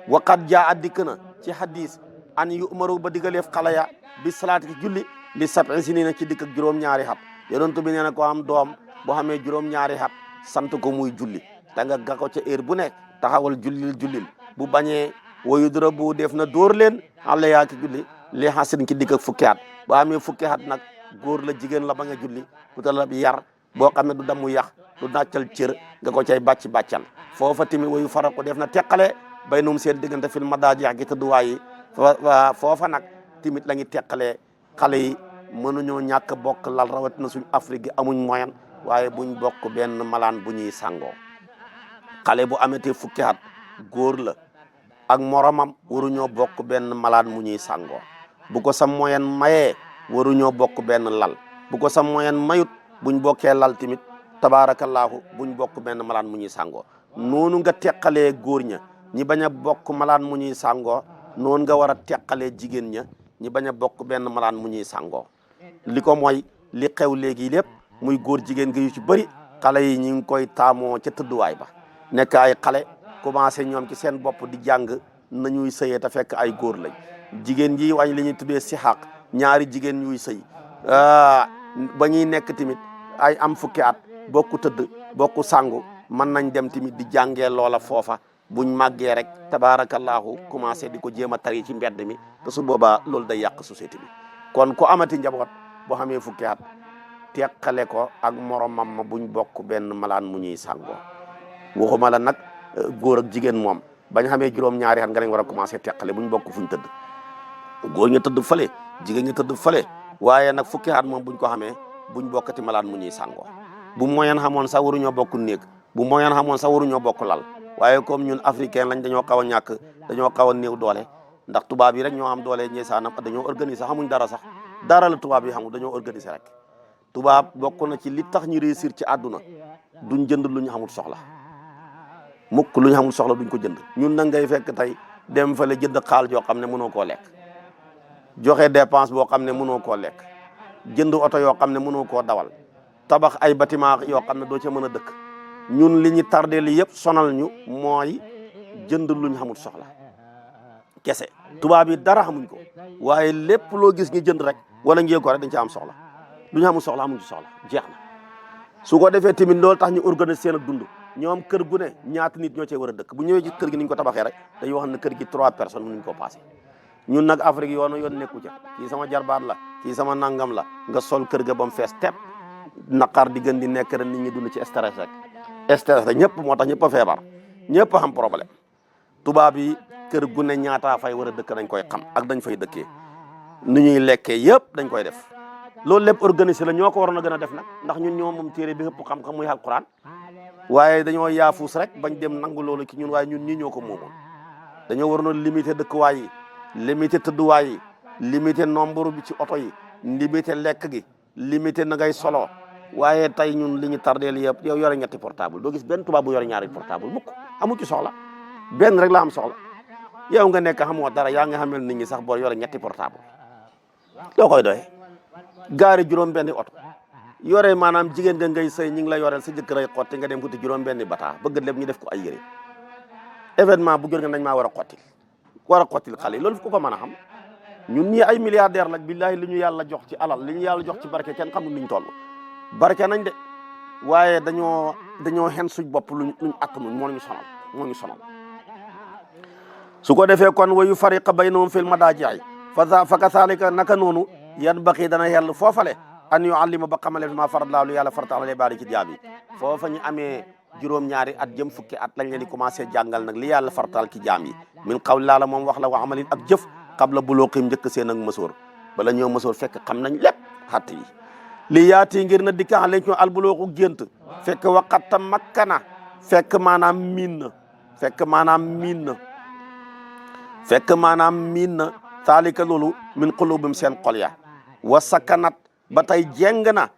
A: waqad jaa addikk na ci hadis an yu umaru ba digaleef xale ya bi salaati ki julli li sab'i sinina ci dikk ak juróom-ñaari xat yonent bi nee na ko am doom boo xamee juróom-ñaari xat sant ko muy julli da nga ga ko ca heure bu nekk taxawal jullil bu bañee wayu dara bu def na dóor leen xale yaa ki julli li xasin ki dikk ak fukki at boo xamee fukki at nag góor la jigéen la ba nga julli ku ta la yar boo xam ne du damu yax du nàccal cër nga ko cay bàccal foofa tamit wayu fara ko def na teqale bay num seen diggante fil madaaji gi tëdduwaay yi foofa nag tamit la ngi teqalee xale yi mënuñoo ñàkk bokk lal rawatina suñ Afrique gi amuñ moyen waaye buñ bokk benn malaan bu ñuy sangoo xale bu amatee fukki at góor la ak moromam waruñoo bokk benn malaan mu ñuy sangoo bu ko sa moyen mayee waruñoo bokk benn lal bu ko sa moyen mayut buñ bokkee lal tamit tabaarakallaahu buñ bokk benn malaan mu ñuy sangoo noonu nga teqalee góor ña ñi bañ a bokk malaan mu ñuy sangoo noonu nga war a teqalee jigéen ña ñi bañ a bokk benn malaan mu ñuy sangoo li ko mooy li xew léegi lépp muy góor jigéen gi yu ci bëri xale yi ñu ngi koy taamoo ca tëdduwaay ba nekk ay xale commencé ñoom ci seen bopp di jàng nañuy sëyee te fekk ay góor lañ jigéen ji wañ li ñuy tuddee si xaq ñaari jigéen ñuy sëy ba ñuy nekk tamit ay am fukki at bokku tëdd bokku sangu mën nañ dem tamit di jàngee loola foofa buñ màggee rek tabaarakallaahu commencé di ko jéem a tari ci mbedd mi te su boobaa loolu day yàq société bi kon ku amati njaboot boo xamee fukki at teqale ko ak moromam ma buñ bokk benn malaan mu ñuy sangoo waxuma la nag góor ak jigéen moom bañ xamee juróom-ñaari at nga leen war a commencé teqale buñ bokk fuñ tëdd góor ña tëdd fale jigéen ña tëdd fale waaye nag fukki at moom buñ ko xamee buñ bokkati malaan mu ñuy sangoo bu moyen xamoon sax waruñoo bokk néeg bu moyen xamoon sax waruñoo bokk lal waaye comme ñun africain lañ dañoo xaw a ñàkk dañoo xaw a néew doole ndax tubaab yi rek ñoo am doole ñeesaanam dañoo organiser xamuñ dara sax dara la tubaab yi xamul dañoo organiser rek tubaab bokk na ci li tax ñu réussir ci àdduna duñ jënd lu ñu xamul soxla mukk lu ñu xamul soxla duñ ko jënd ñun nag ngay fekk tey dem fale jënd xaal joo xam ne mënoo koo lekk joxe dépense boo xam ne mënoo koo lekk jënd oto yoo xam ne mënoo koo dawal tabax ay bâtiment yoo xam ne doo ca mën a dëkk ñun li ñu tardé li yëpp sonal ñu mooy jënd lu ñu xamul soxla kese tubaab yi dara xamuñ ko waaye lépp loo gis ñu jënd rek wala ngeen ko rek dañ ci am soxla lu ñu xamul soxla amuñ ci soxla jeex na su ko defee tamit loolu tax ñu organiser seen ak dund ñoom kër gu ne ñaata nit ñoo cee war a dëkk bu ñëwee ci kër gi ni ñu ko tabaxee rek dañuy wax ne kër gi 3 personnes mënuñ koo passé ñun nag Afrique yoon nekku ca kii sama jarbaat la kii sama nangam la nga sol kër ga ba mu fees tepp naqar di gën di nekk rek nit ñi dund ci stress rek ñëpp moo tax ñëpp a feebar ñëpp a xam problème tubaab yi kër gu ne ñaataa fay war a dëkk dañ koy xam ak dañ fay dëkkee nu ñuy lekkee yëpp dañ koy def loolu lépp organisé la ñoo ko waroon a gën a def nag ndax ñun ñoo moom téere bi ëpp xam-xam muy alquran waaye dañoo yaafuus rek bañ dem nangu loolu ki ñun waaye ñun ñii ñoo ko moomoon dañoo waroon a limité dëkkuwaay yi limité tëdduwaay yi limité nombre bi ci oto yi limité lekk gi limité na ngay solo waaye tey ñun li ñu tardeel yëpp yow yore ñetti portable doo gis benn tubaab bu yore ñaari portable mukk amu ci soxla benn rek la am soxla yow nga nekk xamoo dara yaa nga xamel nit ñi sax boo yore ñetti portable doo koy doye gaari juróom benni oto yore maanaam jigéen nga ngay sëy ñi ngi la yoreel sa jëkkër ay xotti nga dem ko te juróom benni bataa bëgg lépp ñu def ko ay yére événement bu jot nga nañ maa war a xottil xale yi loolu ku ko mën a xam ñun ñii ay milliardaire la billahi li ñu yàlla jox ci alal li ñu yàlla jox ci barke kenn xamul niñ toll barke nañ de waaye dañoo xen suñ bopp luñ attanuñ moo ñu sonal su ko defee kon wayu fariqa baynahum fil madaaji' fa kasaalika naka noonu yan baqi dana yàlla foofale an yuallima ba xamale ma faradallaahu lu yàlla farata ala ibaadi ci jaam yi foofa ñu amee juróom-ñaari at jëm fukki at lañ leen di commencé jàngal nag li yàlla farataal ci jaam yi min qawli laa la moom wax la wa amalin ak jëf qabla buluuqihim njëkk seen ak mësoor bala ñoo mësoor fekk xam nañ lépp xatt yi li yaati ngir na dikka leen ñoo albulooku gént fekk waqatta makkana fekk maanaam miin na taalika loolu min qulubim seen xol ya wa sakanat ba tey jeng na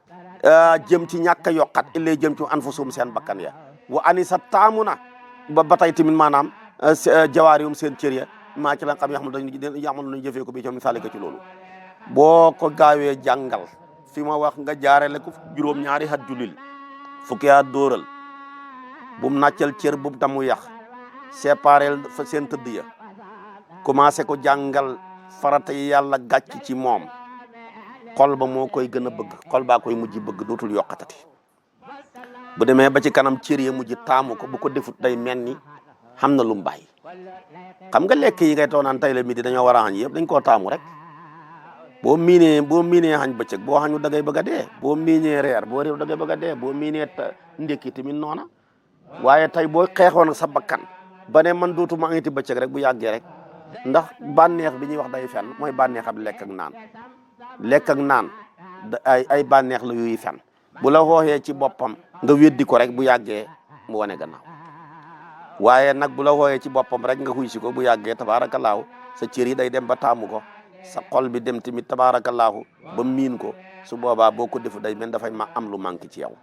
A: jëm ci ñàkk a yokkat illee jëm ci anfusum seen bakkan ya wa anisa taamu na ba tey tamit maanaam jawaarihum seen cër ya maa ci la xam yaxamul nañu jëfee ko bi ci misaalika ci loolu boo ko gaawee jàngal fi ma wax nga jaarele ko juróom-ñaari at julil fukki at dóoral bum nàccal cër bu damu yax séparel fa seen tëdd ya commencé ko jàngal farata yi yàlla gàcc ci moom xol ba moo koy gën a bëgg xol baa koy mujj bëgg dootul yokkatati bu demee ba ci kanam cër ya mujj taamu ko bu ko defut day mel ni xam na lu mu bàyyi xam nga lekk yi ngay toog naan tey la midi dañoo war a xañ yëpp dañ koo taamu rek boo miinee xañ bëccëg boo xañu da ngay bëgg a dee boo miinee reer boo réew da ngay bëgg a dee boo miinee ndékki tamit noona waaye tey boo xeexoon ak sa bakkan ba ne man dootuma añati bëccëg rek bu yàggee rek ndax bànneex bi ñuy wax day fen mooy bànneex ab lekk ak naan ay bànneex la yuy fen bu la xooxee ci boppam nga weddi ko rek bu yàggee mu wane gannaaw waaye nag bu la xooxee ci boppam rek nga xuy si ko bu yàggee tabaarakallaahu sa cër yi day dem ba taamu ko sa xol bi dem tamit tabaarakallaahu ba miin ko su boobaa boo ko defu day mel dafay ma am lu manqué ci yow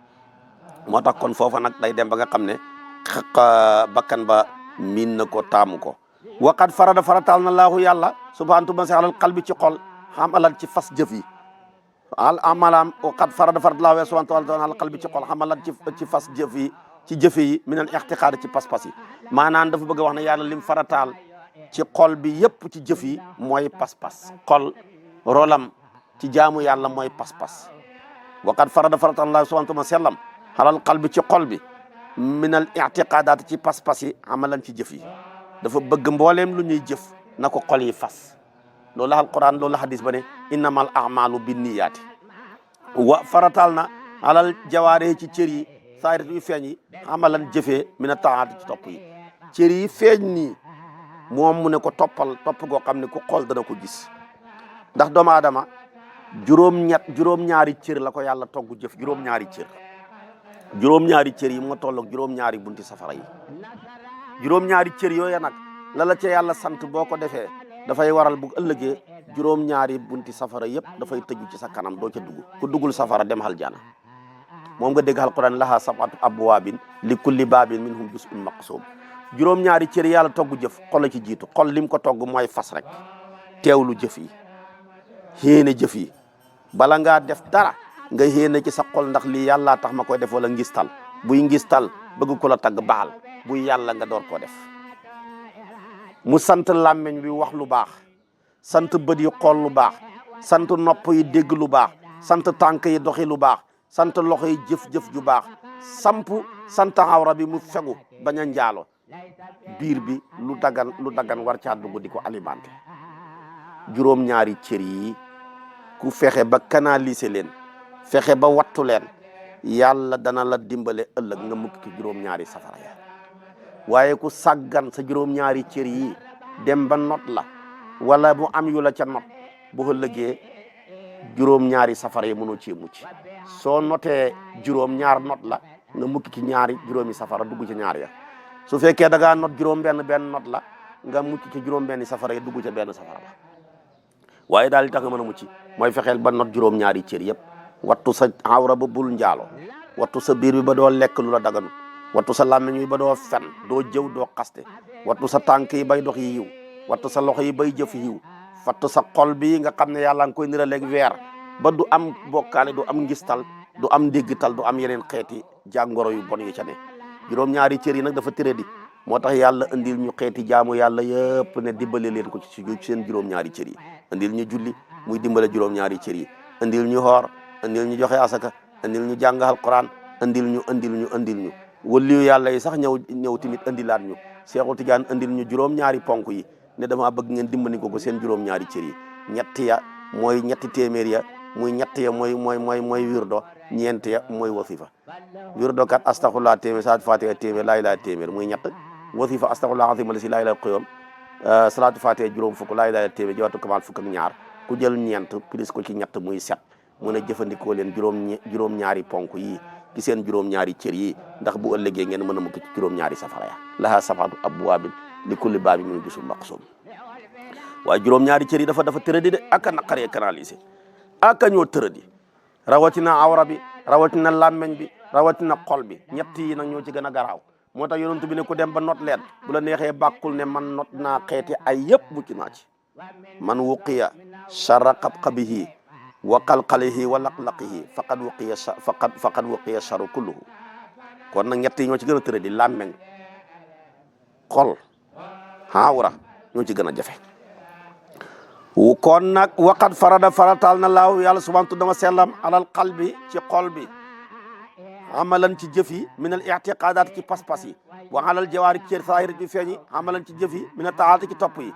A: moo tax kon foofa nag day dem ba nga xam ne bakkan ba miin na ko taamu ko waqad farataal na laahu yàlla subhaanahu wa ta'aala alal qalbi ci xol xamalal ci fas jëf yi amalam waqad farataal laahu subhaanahu wa ta'aala alal qalbi ci xol xamalal ci fas jëf yi ci jëfe yi minal ixtiqaad ci pas-pas yi maanaam dafa bëgg a wax ne yàlla lim farataal ci xol bi yëpp ci jëf yi mooy pas-pas xol rolam ci jaamu yàlla mooy pas-pas waqad farataal laahu subhaanahu wa ta'aala alal qalbi ci xol bi minal ixtiqaadaat ci pas-pas yi amalan ci jëf yi dafa bëgg mbooleem lu ñuy jëf na ko xol yi fas loolu la alquran loolu la hadis ba ne innamal a'malu binniyaati wa farataal na alal jawaare ci cër yi saarit yu feeñ yi amalan jëfee mina taati ci topp yi cër yi feeñ nii moom mu ne ko topp goo xam ne ku xool dana ko gis ndax doomu aadama juróom-ñaari cër la ko yàlla togg jëf juróom-ñaari cër yi moo tolloog juróom-ñaari bunti safara yi juróom-ñaari cër yooya nag la ca yàlla sant boo ko defee dafay waral bu ëllëgee juróom-ñaari bunti safara yëpp dafay tëju ci sa kanam doo ca dugg ku duggul safara dem aljana moom nga dégg alquran laha sab'atu abwaabin li kulli baabin minhum juz'un maqsuum juróom-ñaari cër yàlla togg jëf xol ci jiitu xol lim ko togg mooy fas rek teewlu jëf yi xéene jëf yi bala ngaa def dara nga xéene ci sa xol ndax lii yàlla tax ma koy def wala ngistal buy ngistal bëgg ko la tagg baal buy yàlla nga door koo def mu sant làmmiñ bi wax lu baax sant bët yi xool lu baax sant nopp yi dégg lu baax sant tànk yi doxi lu baax sant loxo yi jëf-jëf ju baax sant awra bi mu fegu bañ a njaalo biir bi lu dagan war caa dugg di ko alimenté juróom-ñaari cër yi ku fexe ba canaliser leen fexe ba wattu leen yàlla dana la dimbale ëllëg nga mukk ci juróom-ñaari safara ya waaye ku sàggan sa juróom-ñaari cër yi dem ba not la wala mu am yu la ca not bu ëllëgee juróom-ñaari safara yi mënoo cee mucc soo notee juróom-ñaar not la nga mukk ci juróomi safara dugg ci ñaar ya su fekkee da ngaa not benn not la nga mucc ci juróom-benni safara yi dugg ca benn safara ba waaye daal li tax nga mën a mucc mooy fexeel ba not juróom-ñaari cër yëpp wattu sa awra ba bul njaalo wattu sa biir bi ba doo lekk lu la daganu wattu sa làmmiñ yi ba doo fen doo jëw doo xaste wattu sa tànk yi bay dox yi yiw wattu sa loxo yi bay jëf yiw wattu sa xol bi nga xam ne yàlla nga koy niraleeg weer ba du am bokkaale du am ngistal du am ndéggtal du am yeneen xeeti jàngoro yu bon yu ca ne juróom-ñaari cër yi nag dafa tëré di moo tax yàlla indil ñu xeeti jaamu yàlla yëpp ne dimbale leen ko ci seen juróom-ñaari cër yi indil ñu julli muy dimbale juróom-ñaari cër yi indil ñu xoor indil ñu joxe asaka indil ñu jàng alquran indil ñu waliyu yàlla yi sax ñëw tamit indilaat ñu Seexu Tijaan indil ñu juróom-ñaari ponk yi ne dama bëgg ngeen dimbali ko seen juróom-ñaari cër yi ñetti ya mooy ñetti téeméer ya muy ñett ya mooy wirdo ñeent ya mooy wasifa wirdo kat astaghfirullah téeméer salaatu fatiha téeméer laa ilaaha téeméer muy ñett wasifa astaghfirullah azim la si laa ilaaha qayyum salaatu fatiha juróom fukk laa ilaaha téeméer jawatu kamal fukk ak ñaar ku jël ñeent plus ko ci ñett muy set mën a jëfandikoo leen juróom-ñaari ponk yi ci seen juróom-ñaari cër yi ndax bu ëllëgee ngeen mën a mukk ci juróom-ñaari safara ya laha sab'atu abwaabin li kulli baabin minhum juz'un maqsuum waaye juróom-ñaari cër yi dafa tëradi de aka naqaree canaliser aka ñoo tëradi rawatina awra bi rawatina làmmeñ bi rawatina xol bi ñett yi nag ñoo ci gën a garaaw moo tax yonent bi ne ku dem ba not leen bu la neexee bàkkul ne man not naa xeeti ay yëpp mucc naa ci man wuqiya sharra qabqabihi wa qalqalihi wa laqlaqihi faqad wuqiya sharru kulluhu kon nag ñett yi ñoo ci gën a tëre di làmmeñ xol xaawra ñoo ci gën a jafe kon nag waqad faratal na laaw yàlla subhanahu tuddama sellam alal qalbi ci xol bi amalan ci jëf yi min al i'tiqaadaat ci pas-pas yi wa alal jawaari ci saahir ci feeñi amalan ci jëf yi min al taati ci topp yi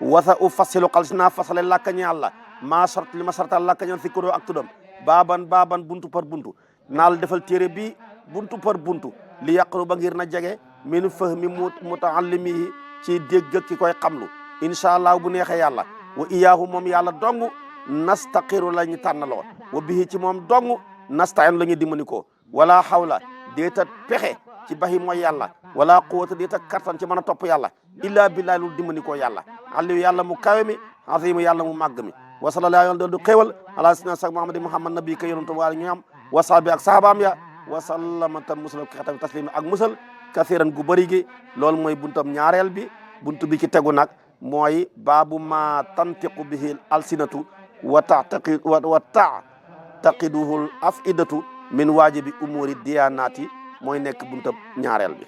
A: wasa u fasilu xal si naa fasale làkkañe yàlla maa sort li ma sartal làkkañoon fi kuroo ak tuddam baaban buntu par buntu naal defal téere bi buntu par buntu li yàqlu ba ngir na jege min fahmi mutaallimihi ci dégg ki koy xamlu incha allah bu neexee yàlla wa iyaahu moom yàlla dong nastaqiru la ñu tànnaloo wa bihi ci moom dong nastain la ñu dimbali ko wala xawla déeta pexe ci baxi mooy yàlla wala quwata déeta kattan ci mën a topp yàlla illa billahi lu dimbali ko yàlla aliyu yàlla mu kawe mi azimu yàlla mu màgg mi wa sallallahu yàlla doon du xéewal ala sina sak muhammadi muhammad nabi ka yonantu waale ñu am wa sahbi ak sahabaam ya wa sallama tam musal xetam taslim ak musal kasiran gu bëri gi loolu mooy buntam ñaareel bi buntu bi ci tegu nag mooy baabu ma tantiqu bihi alsinatu wa taqiduhu al afidatu min waajibi umuri diyanati mooy nekk buntam ñaareel bi